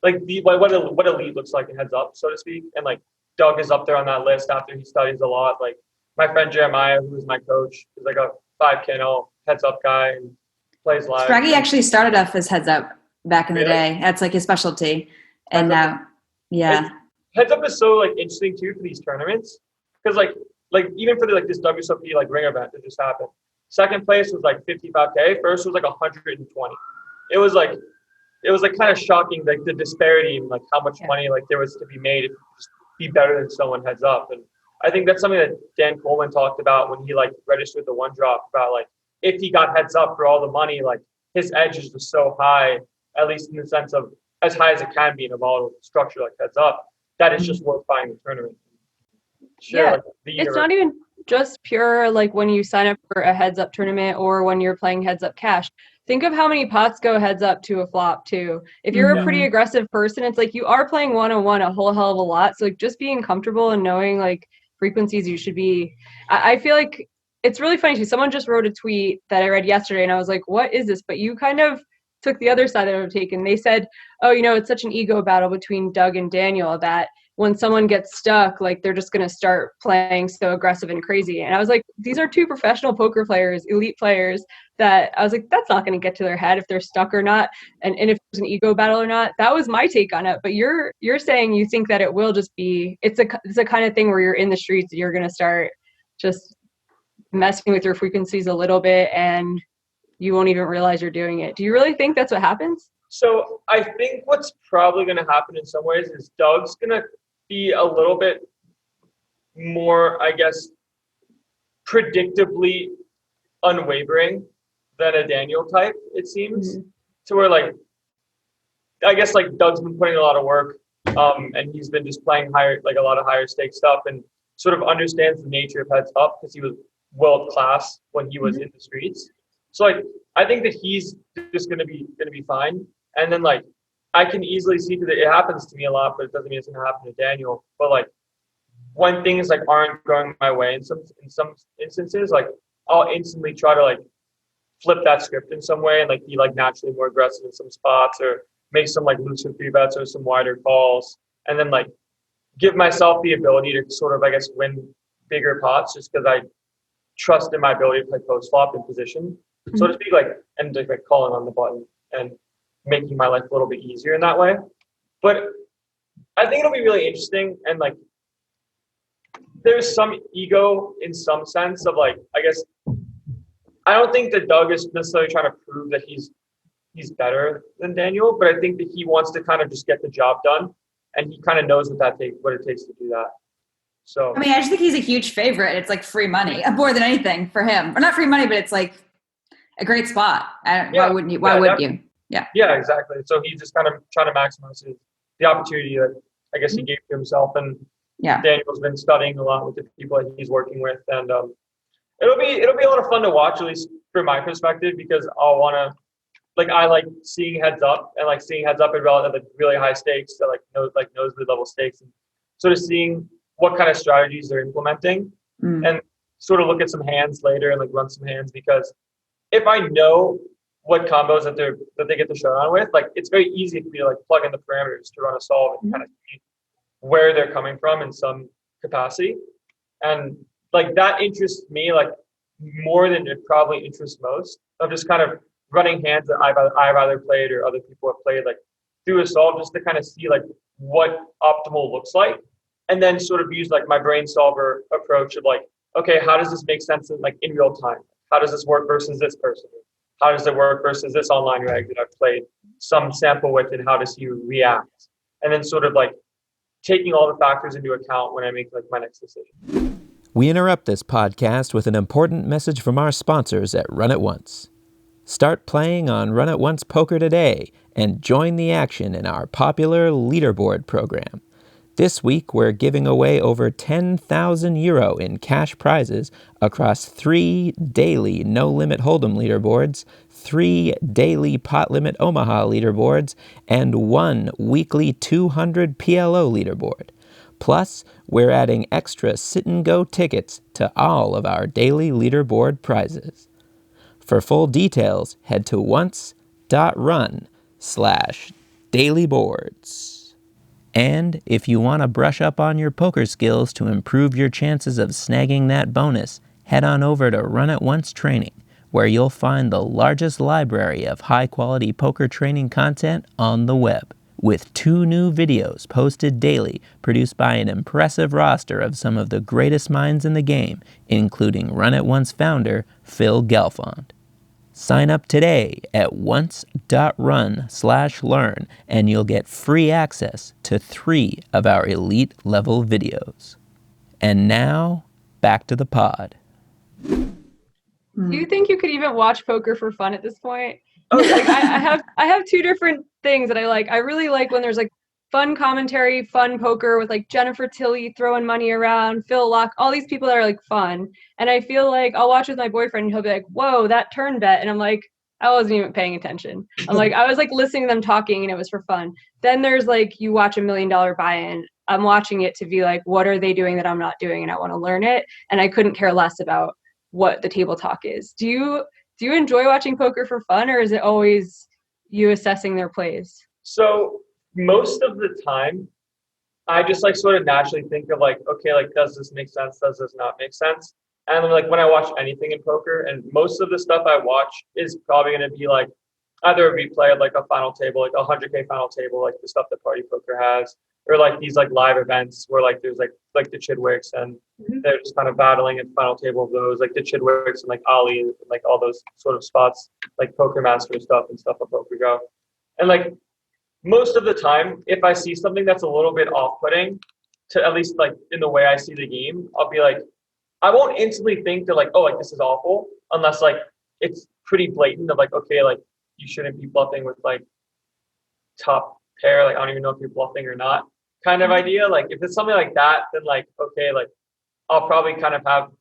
what elite looks like in heads up, so to speak. And like Doug is up there on that list after he studies a lot. Like my friend Jeremiah, who is my coach, is like a 5K heads up guy and plays live. Sprague actually started off as heads up back in the day. That's like his specialty. And now, yeah. Heads up is so like interesting too for these tournaments, because like even for this WSOP like ring event that just happened, second place was like 55K, first was like 120. It was like kind of shocking, like the disparity in like how much money like there was to be made if you just be better than someone heads up. And I think that's something that Dan Coleman talked about when he like registered the one drop, about like if he got heads up for all the money, like his edge is just so high, at least in the sense of as high as it can be in a volatile structure like heads up, that it's just worth buying the tournament. Sure, yeah, like it's not even just pure like when you sign up for a heads up tournament or when you're playing heads up cash. Think of how many pots go heads up to a flop too. If you're a pretty aggressive person, it's like you are playing one-on-one a whole hell of a lot. So like just being comfortable and knowing like frequencies you should be. I feel like it's really funny too. Someone just wrote a tweet that I read yesterday and I was like, what is this? But you kind of took the other side that I would have taken. They said, oh, it's such an ego battle between Doug and Daniel that when someone gets stuck, like they're just going to start playing so aggressive and crazy. And I was like, these are two professional poker players, elite players, that I was like, that's not going to get to their head if they're stuck or not. And if there's an ego battle or not. That was my take on it. But you're saying you think that it will just be, it's a kind of thing where you're in the streets, you're going to start just messing with your frequencies a little bit and you won't even realize you're doing it. Do you really think that's what happens? So I think what's probably going to happen in some ways is Doug's going to be a little bit more, I guess, predictably unwavering than a Daniel type, it seems. To where like, I guess like Doug's been putting a lot of work and he's been just playing a lot of higher stake stuff and sort of understands the nature of heads up because he was world class when he was in the streets. So like I think that he's just gonna be fine. And then like I can easily see that it happens to me a lot, but it doesn't mean it's gonna happen to Daniel. But like when things like aren't going my way in some instances, like I'll instantly try to like flip that script in some way and like be like naturally more aggressive in some spots or make some like looser three bets or some wider calls, and then like give myself the ability to sort of I guess win bigger pots just because I trust in my ability to play post flop in position. So to speak, like, and just like calling on the button and making my life a little bit easier in that way. But I think it'll be really interesting. And like, there's some ego in some sense of like, I guess, I don't think that Doug is necessarily trying to prove that he's better than Daniel, but I think that he wants to kind of just get the job done. And he kind of knows what it takes to do that. So, I mean, I just think he's a huge favorite. It's like free money more than anything for him, or not free money, but it's like a great spot. Why wouldn't you? Why wouldn't you? Yeah. Yeah, exactly. So he's just kind of trying to maximize the opportunity that I guess he gave to himself. And Yeah. Daniel's been studying a lot with the people that he's working with, and it'll be a lot of fun to watch, at least from my perspective, because I'll want to, like, I like seeing Heads Up and like seeing Heads Up at relative really high stakes, so like nosebleed level stakes, and sort of seeing what kind of strategies they're implementing, and sort of look at some hands later and like run some hands, because if I know what combos that they get the showdown with, like it's very easy for me to like plug in the parameters to run a solve and kind of see where they're coming from in some capacity. And like that interests me like more than it probably interests most, of just kind of running hands that I've either played or other people have played, like through a solve, just to kind of see like what optimal looks like, and then sort of use like my brain solver approach of like, okay, how does this make sense in real time? How does this work versus this person? How does it work versus this online reg that I've played some sample with, and how does he react? And then sort of like taking all the factors into account when I make like my next decision. We interrupt this podcast with an important message from our sponsors at Run It Once. Start playing on Run It Once Poker today and join the action in our popular leaderboard program. This week, we're giving away over 10,000 euro in cash prizes across 3 daily no-limit hold'em leaderboards, 3 daily pot limit Omaha leaderboards, and 1 weekly 200 PLO leaderboard. Plus, we're adding extra sit-and-go tickets to all of our daily leaderboard prizes. For full details, head to once.run/dailyboards. And if you want to brush up on your poker skills to improve your chances of snagging that bonus, head on over to Run It Once Training, where you'll find the largest library of high-quality poker training content on the web, with 2 new videos posted daily, produced by an impressive roster of some of the greatest minds in the game, including Run It Once founder Phil Gelfond. Sign up today at once.run/learn, and you'll get free access to 3 of our elite level videos. And now, back to the pod. Do you think you could even watch poker for fun at this point? Oh, yeah. Like I have 2 different things that I like. I really like when there's like fun commentary, fun poker with like Jennifer Tilly throwing money around, Phil Locke, all these people that are like fun. And I feel like I'll watch with my boyfriend and he'll be like, whoa, that turn bet. And I'm like, I wasn't even paying attention. I'm like, I was like listening to them talking and it was for fun. Then there's like, you watch $1 million buy-in. I'm watching it to be like, what are they doing that I'm not doing? And I want to learn it. And I couldn't care less about what the table talk is. Do you enjoy watching poker for fun, or is it always you assessing their plays? So most of the time, I just like sort of naturally think of like, okay, like, does this make sense? Does this not make sense? And like when I watch anything in poker, and most of the stuff I watch is probably going to be like either a replay of like a final table, like a 100K final table, like the stuff that Party Poker has, or like these like live events where like there's like the Chidwicks, and they're just kind of battling at the final table of those, like the Chidwicks and like Ali and like all those sort of spots, like Poker Master stuff and stuff on Poker Go. And like most of the time, if I see something that's a little bit off-putting, to at least like in the way I see the game, I'll be like, I won't instantly think that like, oh, like this is awful, unless like it's pretty blatant of like, okay, like you shouldn't be bluffing with like top pair, like I don't even know if you're bluffing or not kind of idea. Like if it's something like that, then like, okay, like I'll probably kind of have,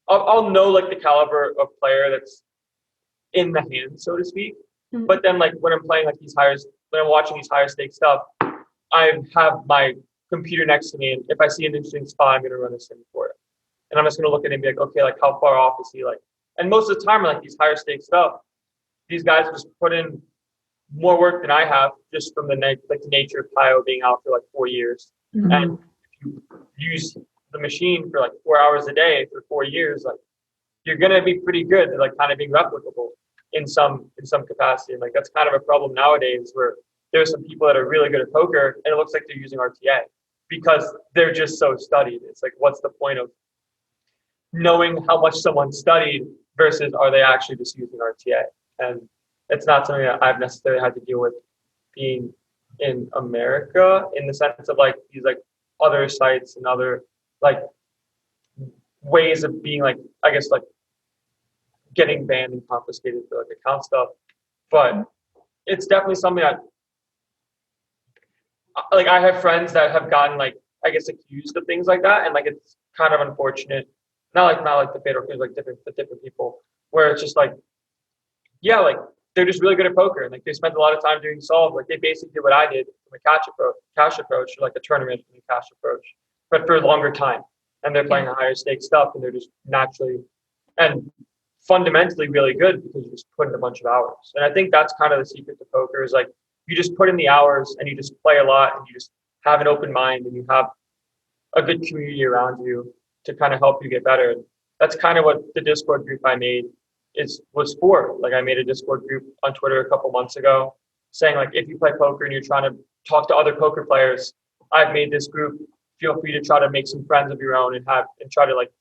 I'll know like the caliber of player that's in the hand, so to speak. Mm-hmm. But then like when I'm playing like when I'm watching these higher stakes stuff, I have my computer next to me, and if I see an interesting spot, I'm going to run a sim for it. And I'm just going to look at it and be like, okay, like how far off is he? Like, and most of the time, like these higher stakes stuff, these guys just put in more work than I have, just from the nature of PIO being out for like 4 years. Mm-hmm. And if you use the machine for like 4 hours a day for 4 years, like you're going to be pretty good at like kind of being replicable in some capacity. And like that's kind of a problem nowadays, where there's some people that are really good at poker and it looks like they're using RTA because they're just so studied. It's like, what's the point of knowing how much someone studied versus are they actually just using RTA? And it's not something that I've necessarily had to deal with being in America, in the sense of like these like other sites and other like ways of being like, I guess like getting banned and confiscated for like account stuff. But it's definitely something that like I have friends that have gotten like, I guess, accused of things like that, and like it's kind of unfortunate. Not like the fatal things, like different people, where it's just like, yeah, like they're just really good at poker, and like they spent a lot of time doing solve. Like they basically did what I did from a cash approach, or like a tournament from a cash approach, but for a longer time. And they're playing a higher stake stuff, and they're just naturally and fundamentally really good because you just put in a bunch of hours. And I think that's kind of the secret to poker is like you just put in the hours and you just play a lot and you just have an open mind and you have a good community around you to kind of help you get better. And that's kind of what the Discord group I made was for. Like I made a Discord group on Twitter a couple months ago saying like, if you play poker and you're trying to talk to other poker players, I've made this group. Feel free to try to make some friends of your own and try to like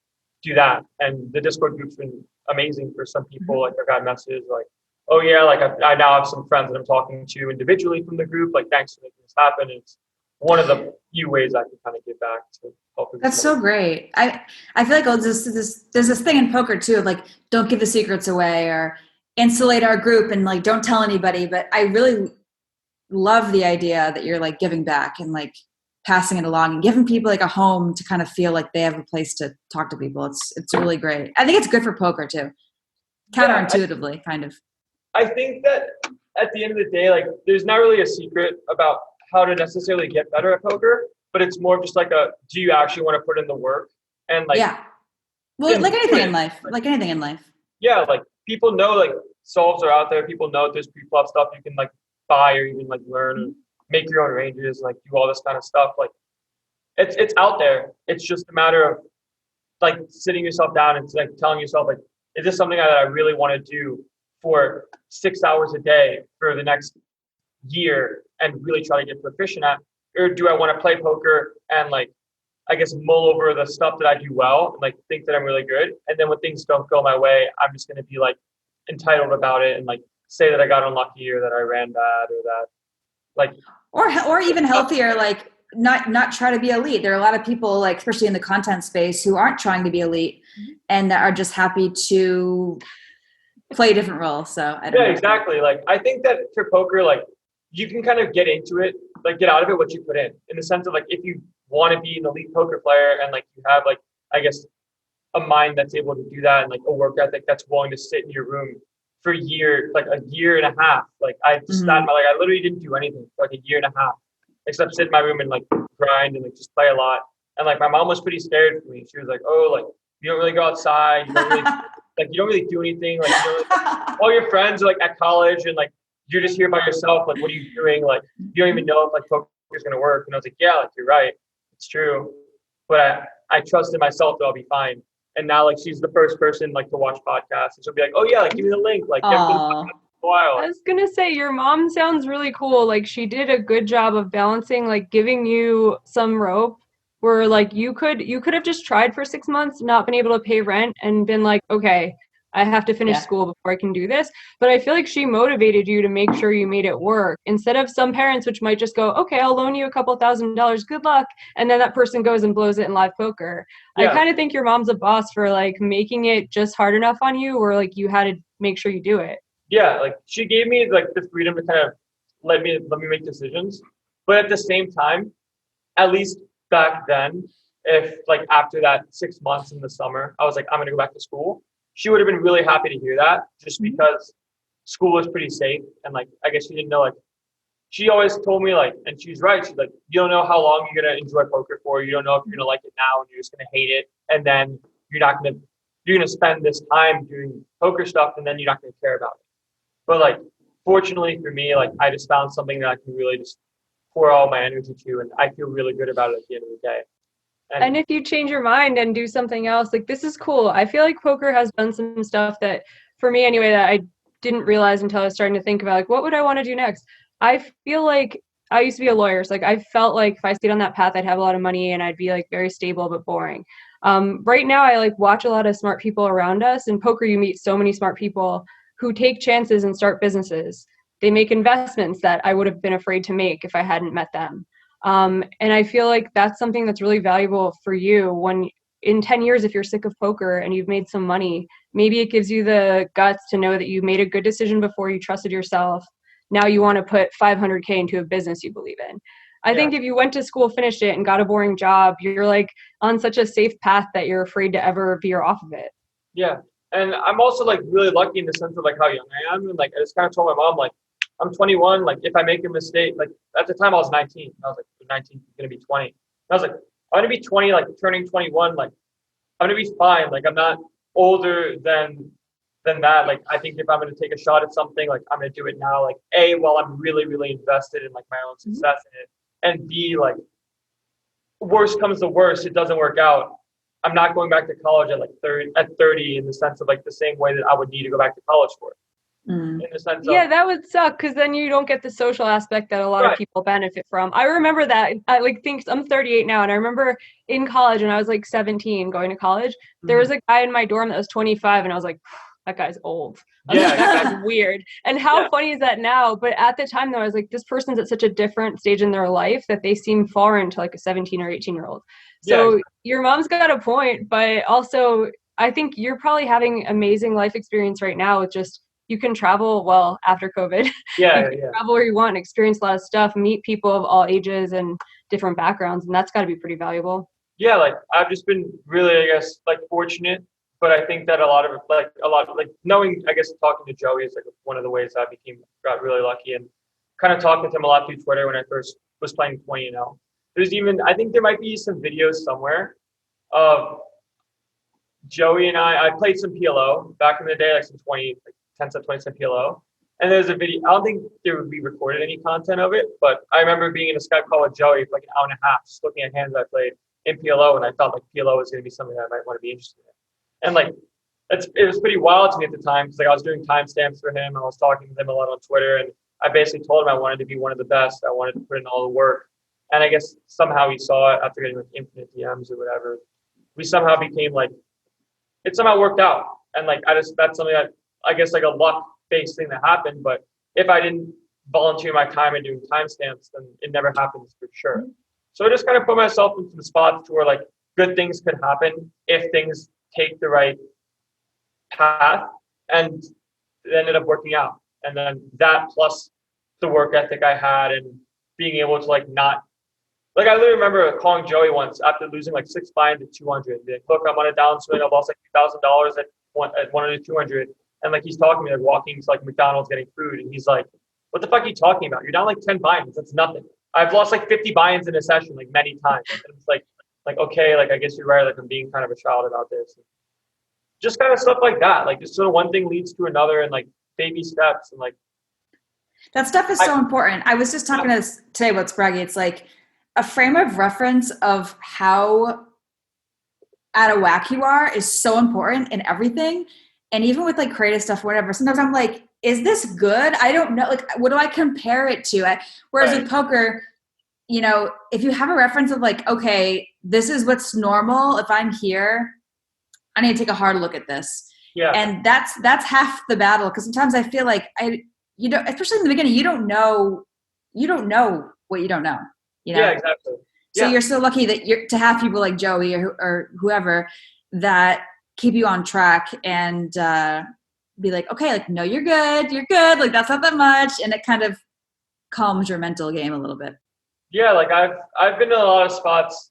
do that. And the Discord group's been amazing for some people. Like I got messages like, oh yeah, like I now have some friends that I'm talking to individually from the group. Like thanks for making this happen. It's one of the few ways I can kind of give back to help. That's so great. I feel like there's this thing in poker too of like, don't give the secrets away or insulate our group and like don't tell anybody. But I really love the idea that you're like giving back and like passing it along and giving people like a home to kind of feel like they have a place to talk to people. It's really great. I think it's good for poker too. Counterintuitively, kind of. I think that at the end of the day, like there's not really a secret about how to necessarily get better at poker, but it's more just like do you actually want to put in the work? And like, yeah. Well, like anything in life. Yeah. Like people know like solves are out there. People know there's pre-flop stuff you can like buy or even like learn and make your own ranges, like do all this kind of stuff. Like it's out there. It's just a matter of like sitting yourself down and like telling yourself like, is this something that I really want to do for 6 hours a day for the next year and really try to get proficient at? Or do I want to play poker and like, I guess mull over the stuff that I do well and like think that I'm really good. And then when things don't go my way, I'm just going to be like entitled about it and like say that I got unlucky or that I ran bad or that like, or even healthier, like not try to be elite. There are a lot of people like, especially in the content space, who aren't trying to be elite and that are just happy to play a different role. So I don't know. Exactly. Like I think that for poker, like you can kind of get into it, like get out of it what you put in the sense of like if you want to be an elite poker player and like you have like I guess a mind that's able to do that and like a work ethic that's willing to sit in your room for a year and a half. Like I just sat like I literally didn't do anything for like a year and a half except sit in my room and like grind and like just play a lot. And like my mom was pretty scared for me. She was like, oh, like you don't really go outside, you don't really like you don't really do anything, like you know, like, all your friends are like at college and like you're just here by yourself, like what are you doing? Like you don't even know if like poker is gonna work. And I was like, yeah, like you're right, it's true. But I trusted myself that I'll be fine. And now like she's the first person like to watch podcasts and she'll be like, oh yeah, like give me the link, like get a while. I was gonna say your mom sounds really cool. Like she did a good job of balancing, like giving you some rope where like you could have just tried for 6 months, not been able to pay rent and been like, okay, I have to finish school before I can do this. But I feel like she motivated you to make sure you made it work instead of some parents, which might just go, okay, I'll loan you a couple $1,000, good luck. And then that person goes and blows it in live poker. Yeah. I kind of think your mom's a boss for like making it just hard enough on you or like you had to make sure you do it. Yeah, like she gave me like the freedom to kind of let me make decisions. But at the same time, at least back then, if like after that 6 months in the summer, I was like, I'm going to go back to school. She would have been really happy to hear that just because school was pretty safe. And like, I guess she didn't know, like, she always told me like, and she's right. She's like, you don't know how long you're going to enjoy poker for. You don't know if you're going to like it now and you're just going to hate it. And then you're going to spend this time doing poker stuff and then you're not going to care about it. But like, fortunately for me, like I just found something that I can really just pour all my energy to. And I feel really good about it at the end of the day. And if you change your mind and do something else, like this is cool. I feel like poker has done some stuff that, for me anyway, that I didn't realize until I was starting to think about like, what would I want to do next? I feel like I used to be a lawyer. So like I felt like if I stayed on that path, I'd have a lot of money and I'd be like very stable but boring. Right now, I like watch a lot of smart people around us. In poker, you meet so many smart people who take chances and start businesses. They make investments that I would have been afraid to make if I hadn't met them. And I feel like that's something that's really valuable for you when in 10 years, if you're sick of poker and you've made some money, maybe it gives you the guts to know that you made a good decision before you trusted yourself. Now you want to put $500K into a business you believe in. I think if you went to school, finished it, and got a boring job, you're like on such a safe path that you're afraid to ever veer off of it. Yeah. And I'm also like really lucky in the sense of like how young I am. And like, I just kind of told my mom, like, I'm 21. Like, if I make a mistake, like at the time I was 19. I was like, 19, going to be 20. And I was like, I'm going to be 20, like turning 21. Like, I'm going to be fine. Like, I'm not older than that. Like, I think if I'm going to take a shot at something, like I'm going to do it now. Like, A, while I'm really, really invested in like my own success in it. And B, like, worst comes to worst, it doesn't work out. I'm not going back to college at like 30 in the sense of like the same way that I would need to go back to college for it. In the sense of, that would suck because then you don't get the social aspect that a lot of people benefit from. I remember that. I like think I'm 38 now, and I remember in college when I was like 17 going to college, there was a guy in my dorm that was 25, and I was like, that guy's old. I was like, that guy's weird. And how funny is that now? But at the time, though, I was like, this person's at such a different stage in their life that they seem foreign to like a 17 or 18-year-old. So your mom's got a point, but also I think you're probably having amazing life experience right now with just, you can travel after COVID. Travel where you want, experience a lot of stuff, meet people of all ages and different backgrounds. And that's got to be pretty valuable. Yeah. Like I've just been really, I guess, like fortunate. But I think that a lot of knowing, I guess, talking to Joey is like one of the ways I got really lucky, and kind of talked with him a lot through Twitter when I first was playing 20-0. There's even, I think there might be some videos somewhere of Joey and I played some PLO back in the day, like some 10 20 cent PLO. And there's a video, I don't think there would be recorded any content of it, but I remember being in a Skype call with Joey for like an hour and a half, just looking at hands I played in PLO, and I thought like PLO was going to be something that I might want to be interested in. And like, it was pretty wild to me at the time because like I was doing timestamps for him, and I was talking to him a lot on Twitter, and I basically told him I wanted to be one of the best. I wanted to put in all the work. And I guess somehow he saw it after getting like infinite DMs or whatever. We somehow became like, it somehow worked out. And like, that's something that I guess like a luck-based thing that happened. But if I didn't volunteer my time and doing timestamps, then it never happens for sure. So I just kind of put myself into the spot to where like good things could happen if things take the right path, and it ended up working out. And then that plus the work ethic I had and being able to like not, like I literally remember calling Joey once after losing like 6 buy-in to 200. Like, look, I'm on a downswing. I've lost like $2,000 at 100 to 200. And like he's talking to me, like walking to like McDonald's getting food, and he's like, "What the fuck are you talking about? You're down like 10 buy-ins. That's nothing. I've lost like 50 buy-ins in a session like many times." And it's like okay, like I guess you're right. Like I'm being kind of a child about this. Just kind of stuff like that. Like just sort of one thing leads to another, and like baby steps, and like that stuff is so important. I was just talking to today about Sprague. It's like a frame of reference of how out of whack you are is so important in everything. And even with like creative stuff, whatever, sometimes I'm like, is this good? I don't know. Like, what do I compare it to? Whereas with poker, you know, if you have a reference of like, okay, this is what's normal. If I'm here, I need to take a hard look at this. Yeah. And that's half the battle. Cause sometimes I feel like especially in the beginning, you don't know what you don't know, you know? Yeah, exactly. So you're so lucky that to have people like Joey or whoever that keep you on track and be like, okay, like, no, you're good. Like, that's not that much. And it kind of calms your mental game a little bit. Yeah. Like I've been in a lot of spots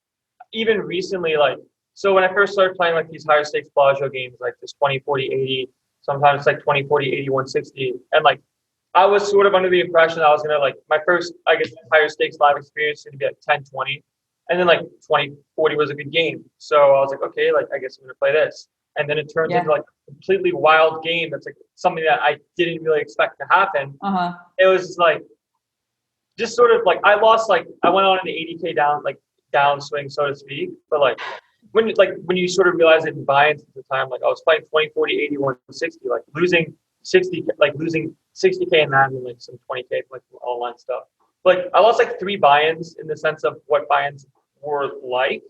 even recently. Like, so when I first started playing like these higher stakes Bellagio games, like this 20, 40, 80, sometimes like 20, 40, 80, 160. And like, I was sort of under the impression that I was going to like my first, I guess, higher stakes live experience going to be like 10, 20. And then like 20, 40 was a good game. So I was like, okay, like, I guess I'm going to play this. And then it turns into like a completely wild game. That's like something that I didn't really expect to happen. It was like, just sort of like, I lost, like, I went on an 80K downswing, so to speak. But like when you sort of realize it in buy-ins at the time, like I was playing 20, 40, 80, 160, like losing 60, like losing 60K in that and like some 20K, like online stuff. Like I lost like 3 buy-ins in the sense of what buy-ins were like.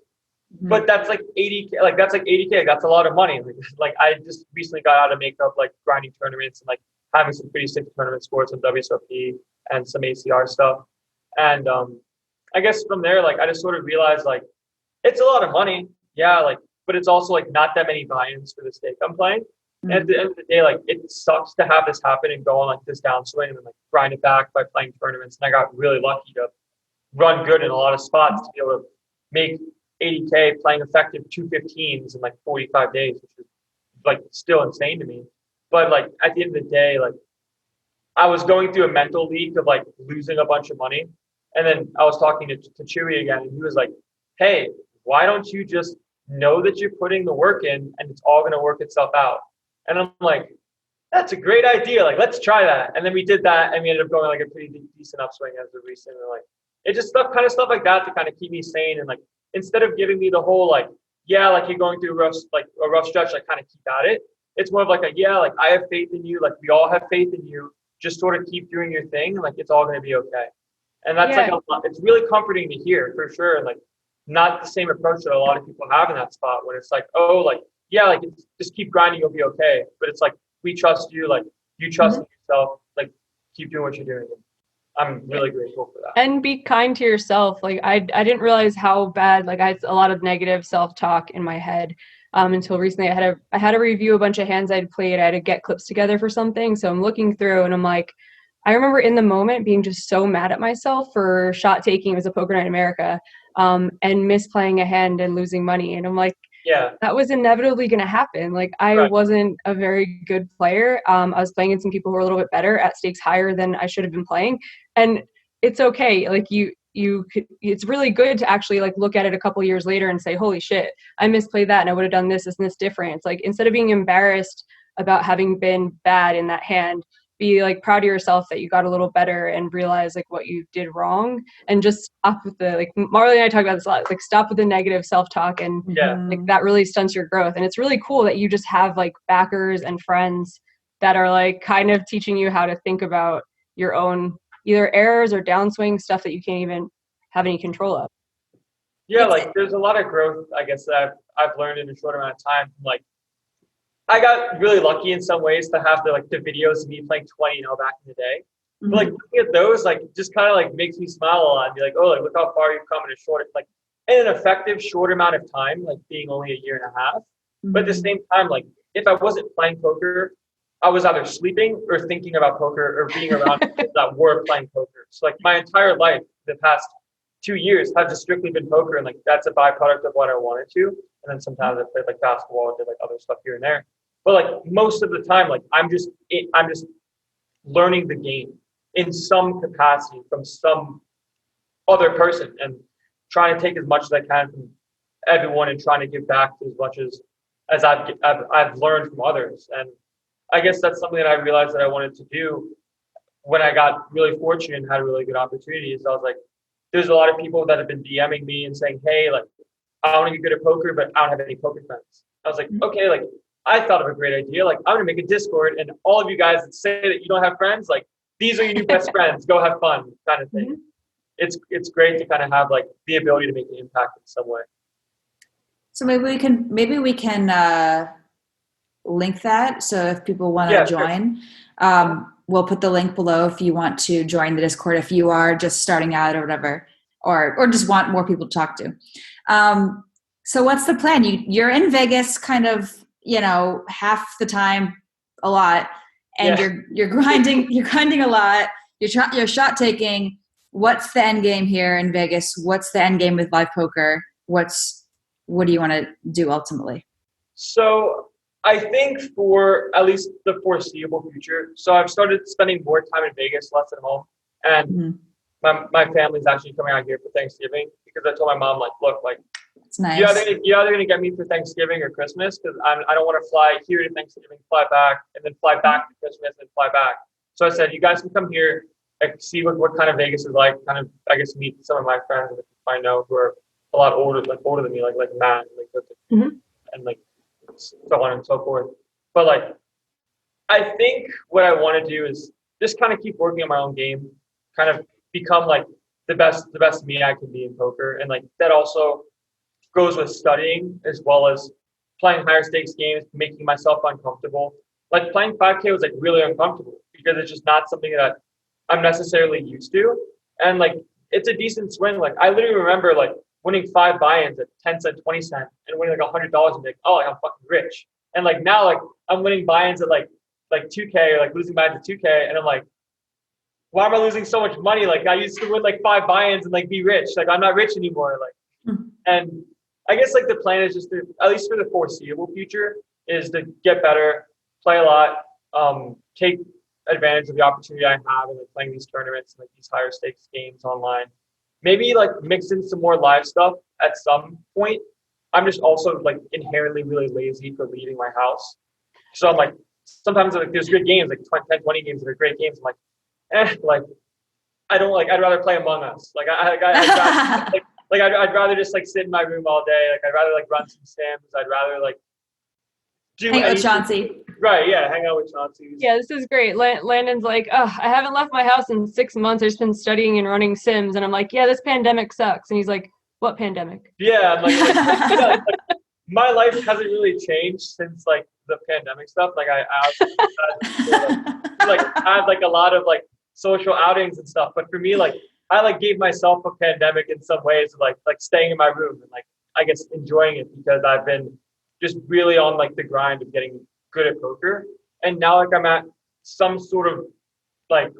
But that's like 80K, like that's like 80K. That's a lot of money. Like I just recently got out of makeup, like grinding tournaments and like having some pretty sick tournament scores, some WSOP and some ACR stuff. And I guess from there, like I just sort of realized like it's a lot of money, yeah, like, but it's also like not that many buy-ins for the stake I'm playing. And at the end of the day, like it sucks to have this happen and go on like this downswing and then like grind it back by playing tournaments. And I got really lucky to run good in a lot of spots to be able to make 80K playing effective 215s in like 45 days, which is like still insane to me. But like at the end of the day, like I was going through a mental leak of like losing a bunch of money. And then I was talking to Chewy again, and he was like, hey, why don't you just know that you're putting the work in and it's all going to work itself out? And I'm like, that's a great idea. Like, let's try that. And then we did that, and we ended up going like a pretty decent upswing as of recent. And like, it just stuff like that to kind of keep me sane. And like, instead of giving me the whole like, yeah, like you're going through a rough stretch, like kind of keep at it. It's more of like like I have faith in you. Like we all have faith in you. Just sort of keep doing your thing. And like, it's all going to be okay. And that's like, it's really comforting to hear for sure. And like, not the same approach that a lot of people have in that spot when it's like, oh, like, yeah, like just keep grinding, you'll be okay. But it's like, we trust you, like you trust in yourself, like keep doing what you're doing. I'm really grateful for that. And be kind to yourself. Like I didn't realize how bad, like I had a lot of negative self-talk in my head until recently. I had to review a bunch of hands I'd played. I had to get clips together for something. So I'm looking through and I'm like, I remember in the moment being just so mad at myself for shot taking. It was a poker night in America and misplaying a hand and losing money. And I'm like, yeah, that was inevitably going to happen. Like I wasn't a very good player. I was playing in some people who were a little bit better at stakes higher than I should have been playing. And it's okay. Like it's really good to actually like look at it a couple years later and say, holy shit, I misplayed that and I would have done this and this different. It's like, instead of being embarrassed about having been bad in that hand, be like proud of yourself that you got a little better and realize like what you did wrong, and just stop with the, like Marley and I talk about this a lot, like stop with the negative self-talk, and like that really stunts your growth. And it's really cool that you just have like backers and friends that are like kind of teaching you how to think about your own either errors or downswing stuff that you can't even have any control of. Yeah, like there's a lot of growth, I guess, that I've learned in a short amount of time. Like I got really lucky in some ways to have the videos of me playing 20 back in the day. But like looking at those, like just kind of like makes me smile a lot and be like, oh, like look how far you've come in a short, like in an effective short amount of time, like being only a year and a half. But at the same time, like if I wasn't playing poker, I was either sleeping or thinking about poker or being around people that were playing poker. So like my entire life, the past 2 years, have just strictly been poker, and like that's a byproduct of what I wanted to. And then sometimes I played like basketball and did like other stuff here and there. But like most of the time, like I'm just learning the game in some capacity from some other person and trying to take as much as I can from everyone and trying to give back as much as I've learned from others. And I guess that's something that I realized that I wanted to do when I got really fortunate and had really good opportunities. I was like, there's a lot of people that have been DMing me and saying, hey, like I want to get good at poker, but I don't have any poker friends. I was like, okay, like I thought of a great idea. Like I'm going to make a Discord, and all of you guys that say that you don't have friends, like these are your new best friends, go have fun kind of thing. It's great to kind of have like the ability to make an impact in some way. So maybe we can link that. So if people want to join, we'll put the link below if you want to join the Discord, if you are just starting out or whatever, or just want more people to talk to. So what's the plan? You're in Vegas kind of, half the time, a lot, and you're grinding a lot. You're shot taking. What's the end game here in Vegas? What's the end game with live poker? What do you want to do ultimately? So I think for at least the foreseeable future. So I've started spending more time in Vegas, less at home, and my family's actually coming out here for Thanksgiving, because I told my mom, like, look, like, it's nice. You're either going to get me for Thanksgiving or Christmas, because I don't want to fly here to Thanksgiving, fly back, and then fly back to Christmas, and fly back. So I said, you guys can come here, like, see what kind of Vegas is like, kind of, I guess, meet some of my friends that I know who are a lot older than me, like Matt, and like so on and so forth. But like, I think what I want to do is just kind of keep working on my own game, kind of become like the best me I can be in poker. And like that also goes with studying as well as playing higher stakes games, making myself uncomfortable. Like playing 5K was like really uncomfortable because it's just not something that I'm necessarily used to. And like, it's a decent swing. Like I literally remember like winning 5 buy-ins at 10 cents, 20 cents, and winning like $100 and be like, oh, like, I'm fucking rich. And like now, like I'm winning buy-ins at like 2K, or like losing buy-ins at 2K, and I'm like, why am I losing so much money? Like I used to win like 5 buy-ins and like be rich. Like I'm not rich anymore. Like, and I guess like the plan is just to, at least for the foreseeable future, is to get better, play a lot, take advantage of the opportunity I have in like playing these tournaments and like these higher stakes games online. Maybe like mix in some more live stuff at some point. I'm just also like inherently really lazy for leaving my house. So I'm like, sometimes like there's good games, like 10, 20 games that are great games. I'm like, like I don't like, I'd rather play Among Us. Like I'd rather just like sit in my room all day. Like I'd rather like run some Sims. I'd rather like do hang out with Chauncey. Right, yeah, hang out with Chauncey. Yeah, this is great. Landon's like, oh, I haven't left my house in 6 months. I've just been studying and running Sims. And I'm like, yeah, this pandemic sucks. And he's like, what pandemic? Yeah, I'm like my life hasn't really changed since like the pandemic stuff. Like I had like a lot of like social outings and stuff. But for me, like I like gave myself a pandemic in some ways, like staying in my room and like I guess enjoying it because I've been just really on like the grind of getting good at poker. And now like I'm at some sort of like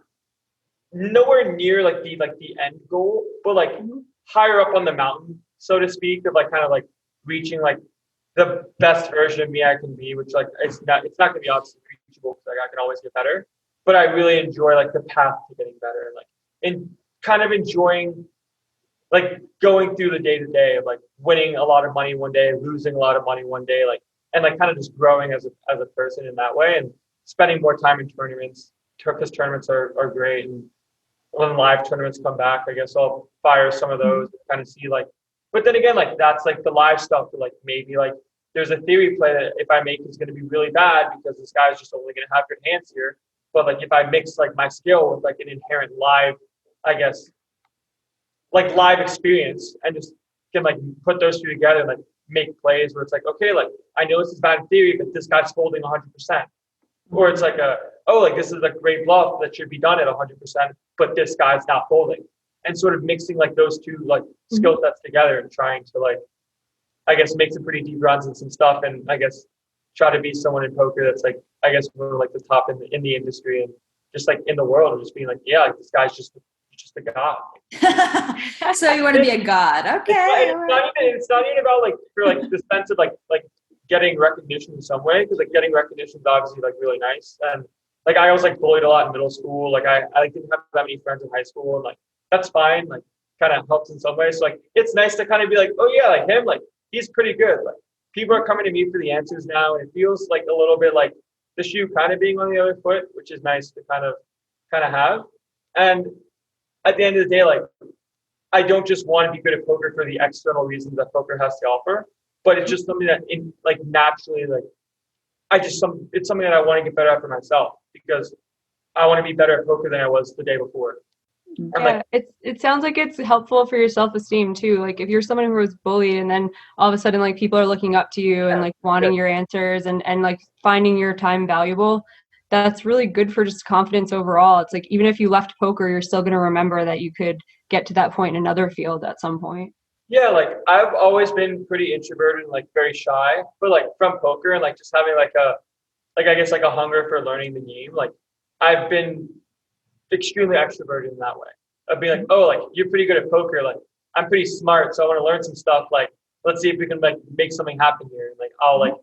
nowhere near like the end goal, but like higher up on the mountain, so to speak, of like kind of like reaching like the best version of me I can be, which like it's not gonna be obviously reachable because like I can always get better. But I really enjoy like the path to getting better and like and kind of enjoying like going through the day to day of like winning a lot of money one day, losing a lot of money one day, like and like kind of just growing as a person in that way and spending more time in tournaments because tournaments are great. And when live tournaments come back, I guess I'll fire some of those and kind of see like, but then again, like that's like the live stuff that like maybe like there's a theory play that if I make is going to be really bad because this guy's just only going to have good hands here. But like if I mix like my skill with like an inherent live, I guess, like live experience and just can like put those two together and like make plays where it's like, okay, like I know this is bad in theory, but this guy's folding 100%. Or it's like like this is a great bluff that should be done at 100%, but this guy's not folding. And sort of mixing like those two like skill sets together and trying to like, I guess, make some pretty deep runs and some stuff. And I guess try to be someone in poker that's like, I guess, one of like the top in the industry and just like in the world and just being like, yeah, like this guy's just a god. So you want to be a god. Okay. It's not even about like for like the sense of like getting recognition in some way, because like getting recognition is obviously like really nice. And like I was like bullied a lot in middle school. Like I didn't have that many friends in high school, and like that's fine. Like kind of helps in some ways. So like it's nice to kind of be like, oh yeah, like him, like he's pretty good. Like people are coming to me for the answers now, and it feels like a little bit like the shoe kind of being on the other foot, which is nice to kind of have. And at the end of the day, like I don't just want to be good at poker for the external reasons that poker has to offer, but it's just something that like naturally, like it's something that I want to get better at for myself because I want to be better at poker than I was the day before. Yeah, it sounds like it's helpful for your self-esteem too. Like if you're someone who was bullied and then all of a sudden like people are looking up to you and like wanting your answers and like finding your time valuable, that's really good for just confidence overall. It's like even if you left poker, you're still going to remember that you could get to that point in another field at some point. Yeah, like I've always been pretty introverted and like very shy, but like from poker and like just having like I guess like a hunger for learning the game. Like I've been extremely extroverted in that way. I'd be like, oh, like you're pretty good at poker. Like I'm pretty smart, so I want to learn some stuff. Like let's see if we can like make something happen here. Like I'll like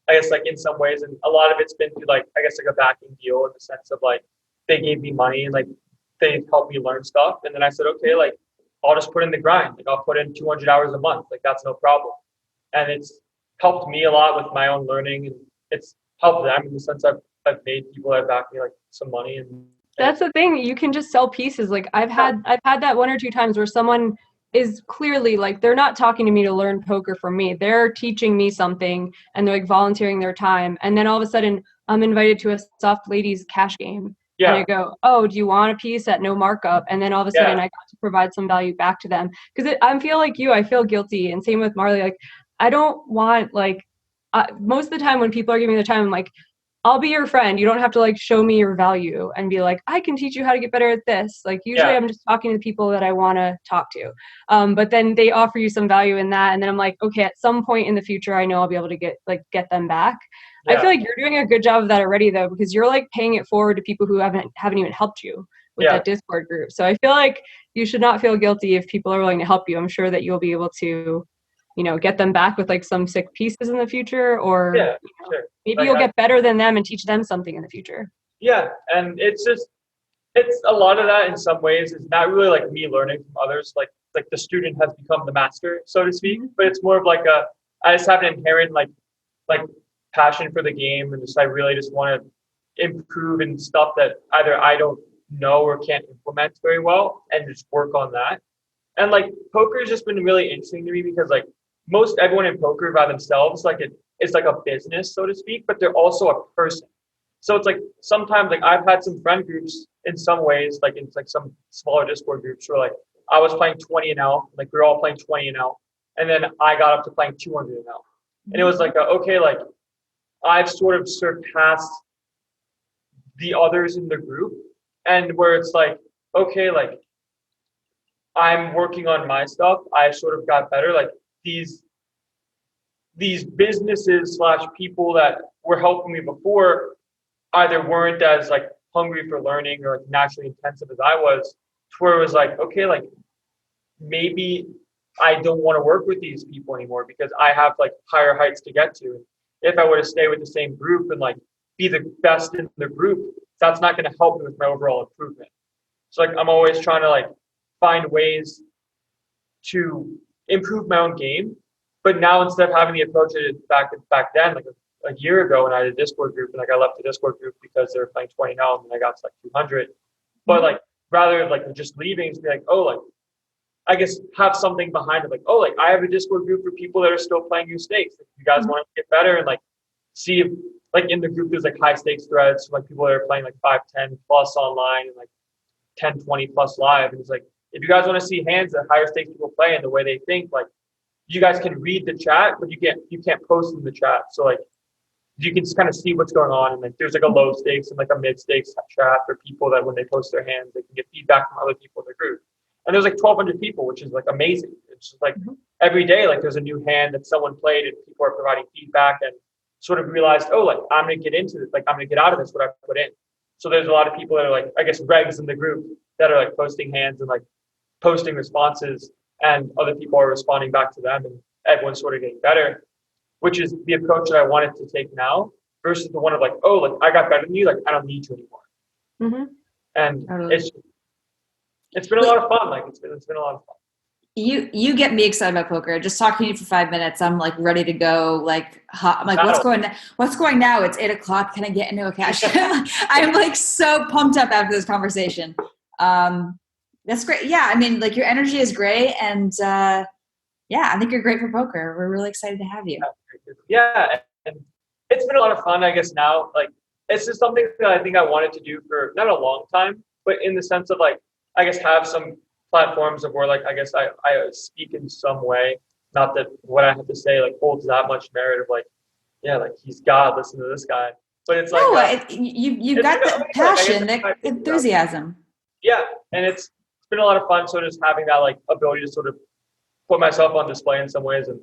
I guess like in some ways, and a lot of it's been through like I guess like a backing deal in the sense of like they gave me money and like they helped me learn stuff, and then I said, okay, like I'll just put in the grind. Like I'll put in 200 hours a month. Like that's no problem, and it's helped me a lot with my own learning, and it's helped them in the sense I've made people that back me like some money. And that's the thing. You can just sell pieces. Like I've had that one or two times where someone is clearly like they're not talking to me to learn poker from me. They're teaching me something and they're like volunteering their time. And then all of a sudden I'm invited to a soft ladies cash game. Yeah. And I go, oh, do you want a piece at no markup? And then all of a sudden I got to provide some value back to them. Because I feel like you, I feel guilty. And same with Marley. Like I don't want like most of the time when people are giving me the time, I'm like, I'll be your friend. You don't have to like show me your value and be like, I can teach you how to get better at this. Like usually I'm just talking to the people that I want to talk to. But then they offer you some value in that. And then I'm like, okay, at some point in the future, I know I'll be able to get them back. Yeah. I feel like you're doing a good job of that already though, because you're like paying it forward to people who haven't even helped you, with that Discord group. So I feel like you should not feel guilty if people are willing to help you. I'm sure that you'll be able to, get them back with like some sick pieces in the future, or sure. maybe like you'll get better than them and teach them something in the future. Yeah, and it's a lot of that in some ways is not really like me learning from others, like the student has become the master, so to speak, but it's more of like I just have an inherent like passion for the game, and I really just want to improve in stuff that either I don't know or can't implement very well, and just work on that. And like poker has just been really interesting to me because like most everyone in poker by themselves, like it's like a business, so to speak, but they're also a person. So it's like sometimes like I've had some friend groups in some ways, like in like some smaller Discord groups where like I was playing 20 and L, like we were all playing 20 and L, and then I got up to playing 200 and L, and it was like okay, like I've sort of surpassed the others in the group, and where it's like okay, like I'm working on my stuff, I sort of got better, like these businesses / people that were helping me before either weren't as like hungry for learning or like naturally intensive as I was, to where it was like, okay, like maybe I don't want to work with these people anymore because I have like higher heights to get to. If I were to stay with the same group and like be the best in the group, that's not going to help me with my overall improvement. So like I'm always trying to like find ways to improve my own game. But now instead of having the approach I did back then, like a year ago when I had a Discord group, and like I left the Discord group because they were playing 20 now and I got to like 200. But like rather like just leaving to be like, oh, like I guess have something behind it, like, oh, like I have a Discord group for people that are still playing new stakes. If you guys want to get better and like see if like in the group there's like high stakes threads for like people that are playing like 5, 10 plus online and like 10, 20 plus live. And it's like if you guys want to see hands that higher stakes people play and the way they think, like you guys can read the chat, but you can't post in the chat. So like you can just kind of see what's going on, and like there's like a low stakes and like a mid stakes chat for people that when they post their hands, they can get feedback from other people in the group. And there's like 1,200 people, which is like amazing. It's just like every day, like there's a new hand that someone played and people are providing feedback and sort of realized, oh, like I'm gonna get into this, like I'm gonna get out of this what I put in. So there's a lot of people that are like, I guess regs in the group that are like posting hands and like posting responses, and other people are responding back to them, and everyone's sort of getting better, which is the approach that I wanted to take now versus the one of like, oh, like I got better than you, like I don't need you anymore. And totally. It's been a lot of fun. Like it's been a lot of fun. You get me excited about poker. Just talking to you for 5 minutes, I'm like ready to go. Like hot. I'm like, what's going now? It's 8:00. Can I get into a cash? I'm like so pumped up after this conversation. That's great. Yeah, I mean, like your energy is great, and I think you're great for poker. We're really excited to have you. Yeah, and it's been a lot of fun. I guess now, like it's just something that I think I wanted to do for not a long time, but in the sense of like, I guess have some platforms of where like I guess I speak in some way. Not that what I have to say like holds that much merit of like, yeah, like he's God. Listen to this guy. But it's like you got the passion, the enthusiasm. Yeah, and it's been a lot of fun. So just having that like ability to sort of put myself on display in some ways, and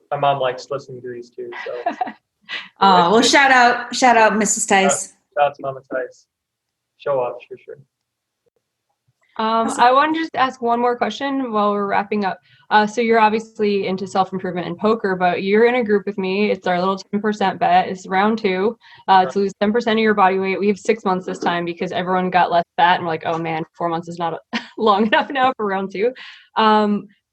my mom likes listening to these too. So, well, shout out, Mrs. Tice. Shout out to Mama Tice. Show up, for sure. I want to just ask one more question while we're wrapping up. So you're obviously into self-improvement in poker, but you're in a group with me. It's our little 10% bet. It's round 2. To lose 10% of your body weight. We have 6 months this time because everyone got less fat, and we're like, oh man, 4 months is not long enough now for round 2.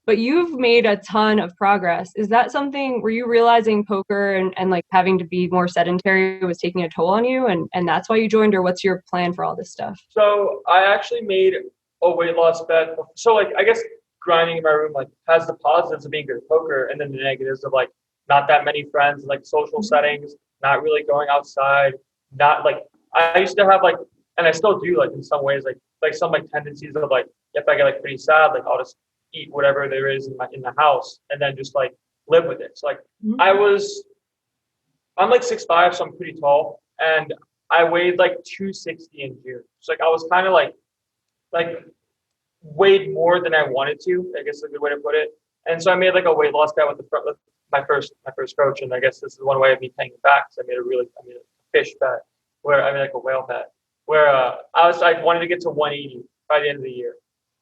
But you've made a ton of progress. Is that something, were you realizing poker and like having to be more sedentary was taking a toll on you, and that's why you joined, or what's your plan for all this stuff? So I actually made a weight loss bet. So like I guess grinding in my room like has the positives of being good at poker, and then the negatives of like not that many friends, like social settings, not really going outside, not like I used to have like, and I still do like in some ways like some like tendencies of like if I get like pretty sad, like I'll just eat whatever there is in the house and then just like live with it. So like I'm like 6'5", so I'm pretty tall, and I weighed like 260 in June. So like I was kind of like weighed more than I wanted to, I guess is a good way to put it. And so I made like a weight loss bet with my first coach, and I guess this is one way of me paying it back. So I made a fish bet where I made like a whale bet where I wanted to get to 180 by the end of the year,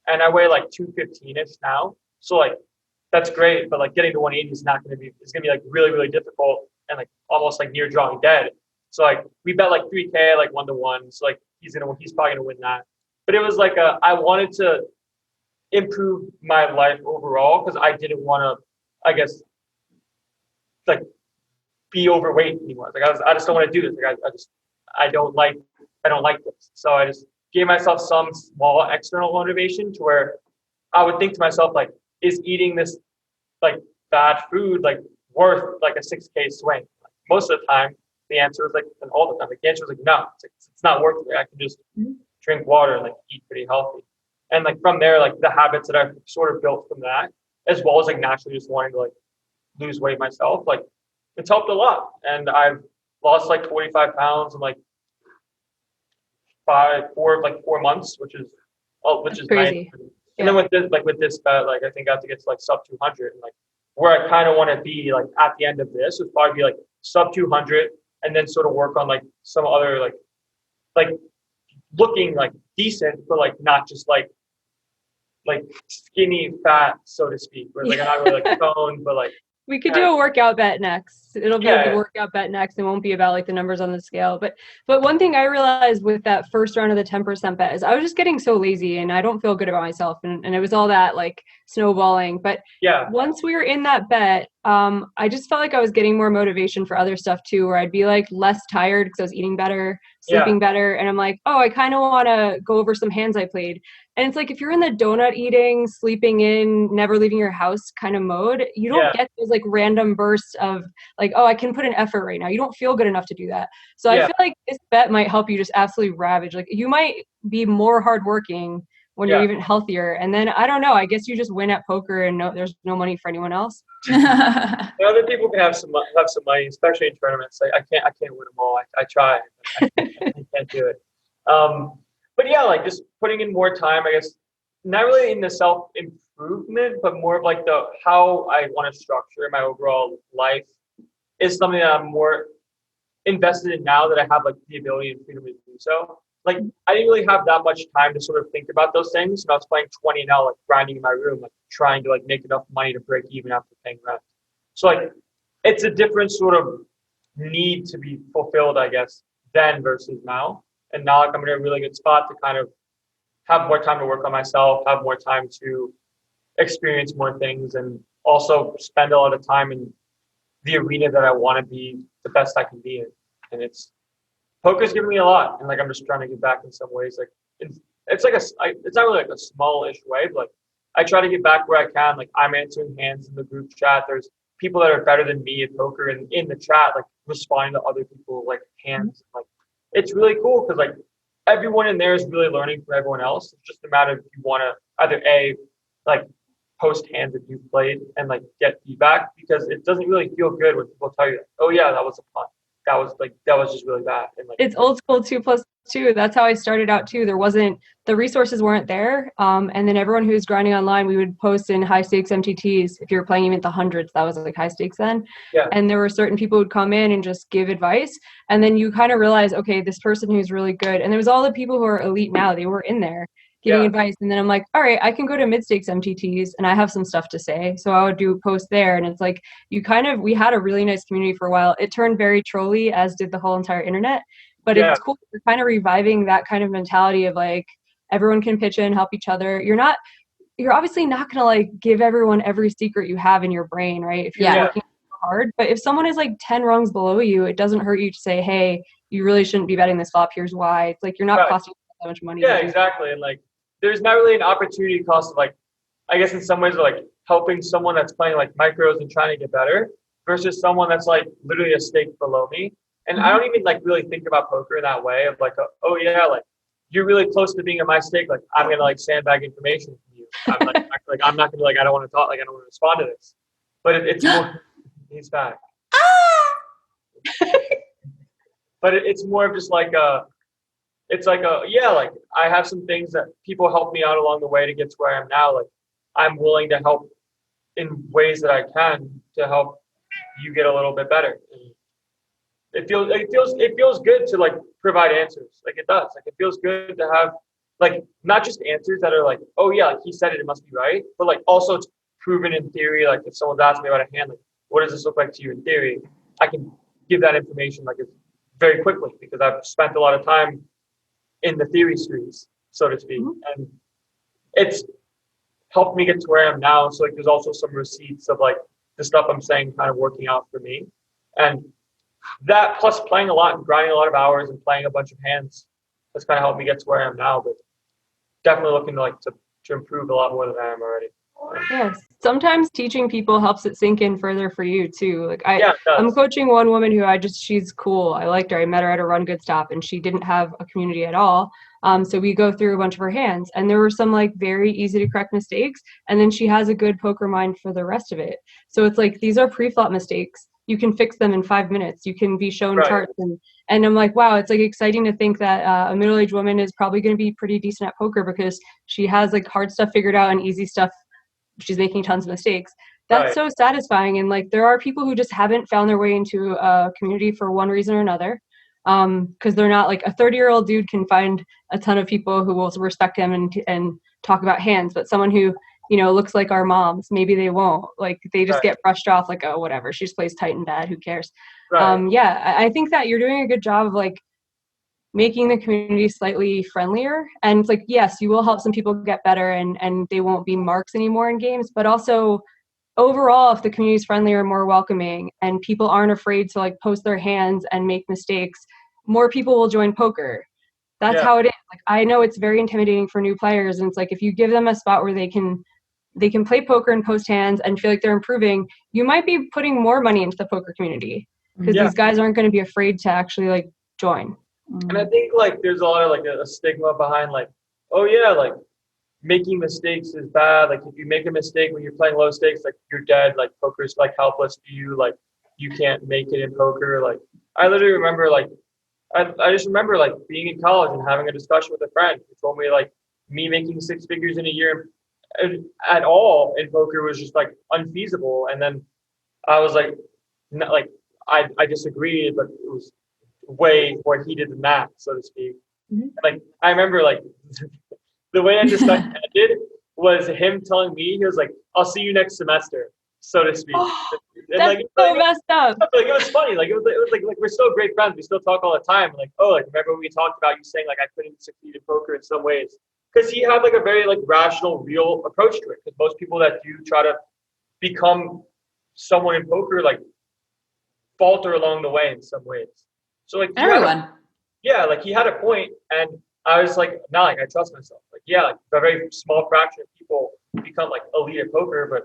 and I weigh like 215ish now. So like that's great, but like getting to 180 is not going to be, it's going to be like really, really difficult and like almost like near drawing dead. So like we bet like 3K, like 1-to-1. So like he's probably gonna win that. But it was like I wanted to improve my life overall because I didn't want to, I guess, like be overweight anymore. Like I just don't want to do this. Like I don't like this. So I just gave myself some small external motivation to where I would think to myself like, is eating this like bad food like worth like a 6K swing? Like, most of the time the answer was like, and all the time, like the answer was like, no, it's not worth it. I can just drink water and like eat pretty healthy. And like from there, like the habits that I've sort of built from that, as well as like naturally just wanting to like lose weight myself, like it's helped a lot. And I've lost like 45 pounds in like 4 months, which is crazy. Nice. And then with this bet, like I think I have to get to like sub 200, and like where I kind of want to be like at the end of this would probably be like sub 200, and then sort of work on like some other like looking like decent, but like not just like skinny fat, so to speak. Where like I'm not really like toned, but like we could do a workout bet next. It'll be a workout bet next. It won't be about like the numbers on the scale. But one thing I realized with that first round of the 10% bet is I was just getting so lazy and I don't feel good about myself. And it was all that like snowballing. But once we were in that bet, I just felt like I was getting more motivation for other stuff too, where I'd be like less tired because I was eating better, sleeping better. And I'm like, oh, I kind of want to go over some hands I played. And it's like, if you're in the donut eating, sleeping in, never leaving your house kind of mode, you don't get those like random bursts of like, oh, I can put an effort right now. You don't feel good enough to do that. So I feel like this bet might help you just absolutely ravage. Like you might be more hardworking when you're even healthier. And then I don't know, I guess you just win at poker and there's no money for anyone else. Other people can have some money, especially in tournaments. Like I can't win them all. I try. I can't do it. But yeah, like just putting in more time, I guess, not really in the self-improvement, but more of like the how I want to structure my overall life is something that I'm more invested in now that I have like the ability and freedom to do so. Like I didn't really have that much time to sort of think about those things. And I was playing 20 now, like grinding in my room, like trying to like make enough money to break even after paying rent. So like it's a different sort of need to be fulfilled, I guess, then versus now. And now like I'm in a really good spot to kind of have more time to work on myself, have more time to experience more things, and also spend a lot of time in the arena that I want to be the best I can be in. And poker's given me a lot, and like I'm just trying to get back in some ways. Like it's like it's not really like a smallish way, but like I try to get back where I can. Like I'm answering hands in the group chat. There's people that are better than me at poker, and in the chat, like responding to other people like hands. Like it's really cool because like everyone in there is really learning from everyone else. It's just a matter of if you want to either like post hands that you've played and like get feedback, because it doesn't really feel good when people tell you, oh yeah, that was a punt. That was just really bad. And like it's old school 2+2. That's how I started out too. The resources weren't there. And then everyone who's grinding online, we would post in high stakes MTTs. If you were playing even the hundreds, that was like high stakes then. Yeah. And there were certain people who would come in and just give advice. And then you kind of realize, okay, this person who's really good. And there was all the people who are elite now, they were in there giving advice. And then I'm like, all right, I can go to mid stakes MTTs and I have some stuff to say. So I would do a post there. And it's like, we had a really nice community for a while. It turned very trolly, as did the whole entire internet. But it's cool. We're kind of reviving that kind of mentality of like, everyone can pitch in, help each other. You're obviously not going to like give everyone every secret you have in your brain, right? If you're working hard, but if someone is like 10 rungs below you, it doesn't hurt you to say, hey, you really shouldn't be betting this flop. Here's why. It's like, you're not costing that much money. Yeah, exactly. And like, there's not really an opportunity cost of like, I guess in some ways, like helping someone that's playing like micros and trying to get better versus someone that's like literally a stake below me. And I don't even like really think about poker in that way of like, oh yeah, like you're really close to being at my stake. Like I'm going to like sandbag information from you. I'm like, I'm not going to like, I don't want to talk, like I don't want to respond to this, but it's more, he's back. But it's more of just like like I have some things that people help me out along the way to get to where I am now. Like I'm willing to help in ways that I can to help you get a little bit better. And it feels good to like provide answers. Like it does. Like it feels good to have like not just answers that are like, oh yeah, like he said it, it must be right, but like also it's proven in theory. Like if someone's asking me about a hand, like what does this look like to you in theory? I can give that information like very quickly because I've spent a lot of time in the theory streets, so to speak, and it's helped me get to where I am now. So like there's also some receipts of like the stuff I'm saying kind of working out for me, and that plus playing a lot and grinding a lot of hours and playing a bunch of hands has kind of helped me get to where I am now. But definitely looking to improve a lot more than I am already. Yes. Sometimes teaching people helps it sink in further for you too. Like it I'm does. coaching one woman who she's cool. I liked her. I met her at a Run Good Stop and she didn't have a community at all. So we go through a bunch of her hands and there were some like very easy to correct mistakes. And then she has a good poker mind for the rest of it. So it's like, these are pre-flop mistakes. You can fix them in 5 minutes. You can be shown Right. charts. And I'm like, wow, it's like exciting to think that a middle-aged woman is probably going to be pretty decent at poker because she has like hard stuff figured out and easy stuff. She's making tons of mistakes. That's Right. so satisfying. And like, there are people who just haven't found their way into a community for one reason or another. Because they're not like a 30-year-old dude can find a ton of people who will respect him and talk about hands, but someone who, you know, looks like our moms, maybe they won't. Like they just Right. get brushed off like, oh, whatever. She just plays tight and bad. Who cares? Right. Yeah, I think that you're doing a good job of like making the community slightly friendlier. And it's like, yes, you will help some people get better and they won't be marks anymore in games, but also overall, if the community is friendlier and more welcoming and people aren't afraid to like post their hands and make mistakes, more people will join poker. That's how it is. Like I know it's very intimidating for new players, and it's like if you give them a spot where they can play poker and post hands and feel like they're improving, you might be putting more money into the poker community because these guys aren't going to be afraid to actually like join. And I think like there's a lot of like a stigma behind like, oh yeah, like making mistakes is bad. Like if you make a mistake when you're playing low stakes, like you're dead. Like poker's like helpless to you. Like you can't make it in poker. Like I literally remember like I just remember like being in college and having a discussion with a friend who told me like me making 6 figures in a year at all in poker was just like unfeasible. And then I was like, no, like I disagreed, but it was way more heated than that, so to speak. Like I remember like the way that discussion ended was him telling me, he was like, I'll see you next semester, so to speak. And That's like, so messed up. like it was funny. Like it was like we're still great friends. We still talk all the time. Like, oh, like remember when we talked about you saying like I couldn't succeed in poker in some ways? Because he had like a very like rational, real approach to it. Because most people that do try to become someone in poker like falter along the way in some ways. So like Everyone. like he had a point, and I was like, nah, like I trust myself. Like like a very small fraction of people become like elite at poker, but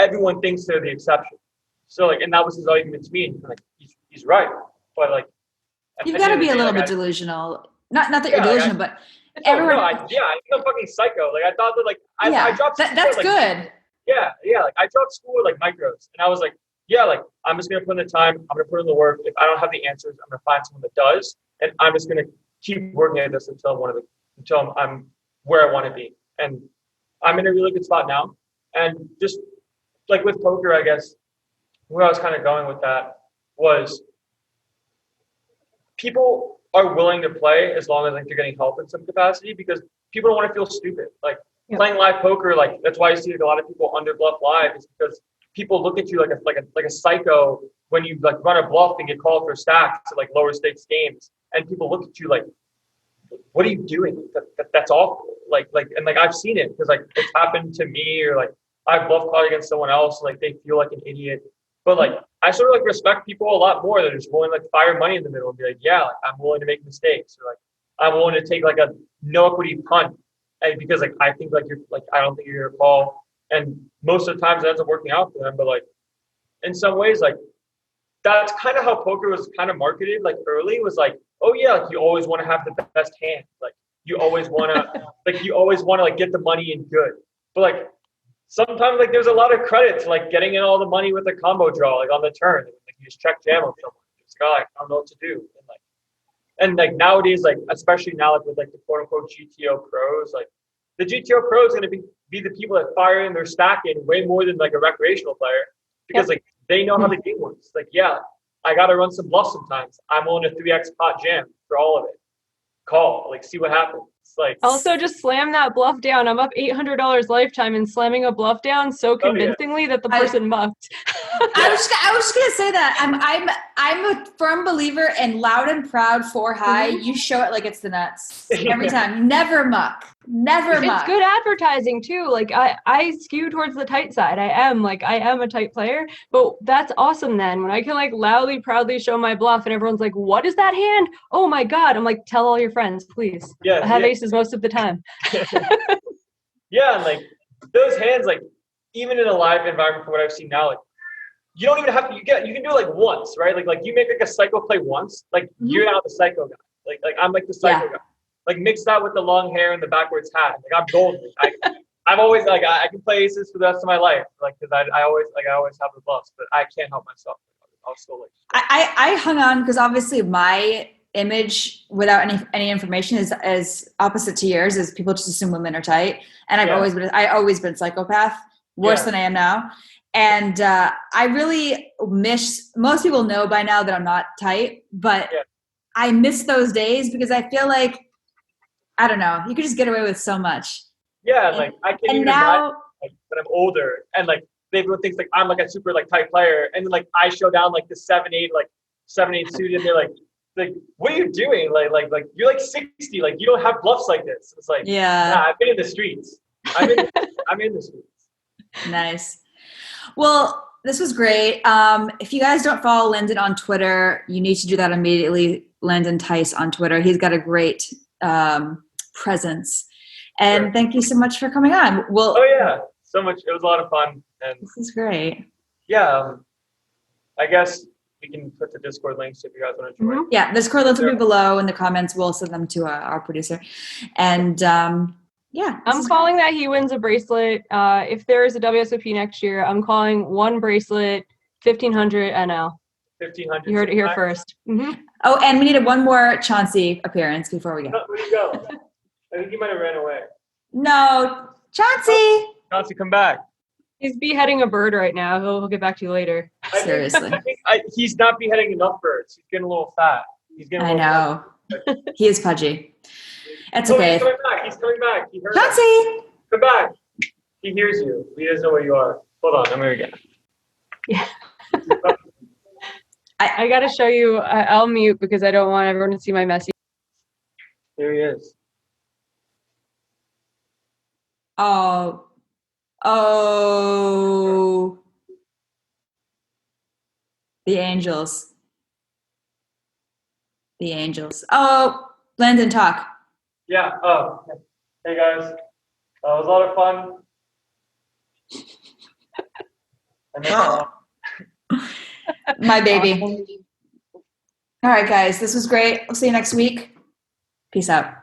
everyone thinks they're the exception. So like, and that was his argument to me, and like he's right. But like, You've got to be a little bit delusional. Not that you're delusional, but everyone. I think I'm fucking psycho. Like I thought that like I dropped. That's like, good. Yeah. Like I dropped school with like micros, and I was like, like I'm just gonna put in the time. I'm gonna put in the work. If I don't have the answers, I'm gonna find someone that does, and I'm just gonna keep working at this until I'm where I want to be. And I'm in a really good spot now. And just like with poker, I guess where I was kind of going with that was people are willing to play as long as like they're getting help in some capacity, because people don't want to feel stupid. Like playing live poker, like that's why you see like a lot of people under bluff live, is because people look at you like a psycho when you like run a bluff and get called for stacks at like lower stakes games, and people look at you like, what are you doing? That's awful. Like and like I've seen it because like it's happened to me, or like I've bluff caught against someone else, like they feel like an idiot. But like I sort of like respect people a lot more that are just willing to like fire money in the middle and be like, yeah, like I'm willing to make mistakes, or like I'm willing to take like a no equity punt, and because like I think like you're like I don't think you're gonna call, and most of the times it ends up working out for them. But like in some ways, like that's kind of how poker was kind of marketed. Like early was like, oh yeah, like you always want to have the best hand. Like you always want to like get the money in good. But like sometimes like there's a lot of credit to like getting in all the money with a combo draw like on the turn. Like you just check jam on someone. It's like, oh, I don't know what to do. And like nowadays, like especially now like with like the quote unquote GTO pros, like the GTO pro is going to be the people that fire in their stack in way more than like a recreational player, because like they know how the game works. Like I got to run some bluffs sometimes. I'm willing to 3x pot jam for all of it. Call, like, see what happens. Like, Also, just slam that bluff down. I'm up $800 lifetime and slamming a bluff down so convincingly that the person mucked. I was just gonna say that I'm a firm believer in loud and proud 4 high. You show it like it's the nuts every time. Never muck. Never muck. It's good advertising too. Like I skew towards the tight side. I am a tight player, but that's awesome then when I can like loudly, proudly show my bluff and everyone's like, what is that hand? Oh my God. I'm like, tell all your friends, please. I have aces most of the time. Yeah, and like those hands, like even in a live environment for what I've seen now, like you don't even have to, you can do it like once, right? Like you make like a psycho play once, like you're not the psycho guy. Like I'm like the psycho guy. Like mix that with the long hair and the backwards hat. Like I'm golden. I've always like I can play aces for the rest of my life. Like because I always have the bluffs, but I can't help myself. I'll still like. I hung on because obviously my image without any information is opposite to yours. Is people just assume women are tight, and I've always been psychopath, worse than I am now. And I really miss. Most people know by now that I'm not tight, but I miss those days because I feel like. I don't know. You could just get away with so much. Yeah, like I can't even imagine like when I'm older and like everyone thinks like I'm like a super like tight player, and then like I show down like the 7-8 suited, and they're like what are you doing? Like you're like 60, like you don't have bluffs like this. It's like I've been in the streets. I'm in the streets. Nice. Well, this was great. If you guys don't follow Landon on Twitter, you need to do that immediately. Landon Tice on Twitter. He's got a great presence, and thank you so much for coming on. Well, so much. It was a lot of fun, and this is great. I guess we can put the Discord links if you guys want to join. Yeah, Discord links will be below in the comments. We'll send them to our producer, and I'm calling that he wins a bracelet. If there is a WSOP next year, I'm calling one bracelet 1,500 NL. 1,500. You heard it here first. Oh, and we needed one more Chauncey appearance before we go. Where'd he go? I think he might have ran away. No, Chauncey! Chauncey, come back. He's beheading a bird right now. He'll get back to you later. Seriously. I think he's not beheading enough birds. He's getting a little fat. I know. He is pudgy. It's okay. He's coming back. He heard Chauncey! us. Come back. He hears you. He doesn't know where you are. Hold on. I'm here again. Yeah. I got to show you. I'll mute because I don't want everyone to see my message. There he is. Oh. The angels. Oh, Landon, talk. Yeah. Oh. Hey, guys. It was a lot of fun. My baby. All right, guys. This was great. We'll see you next week. Peace out.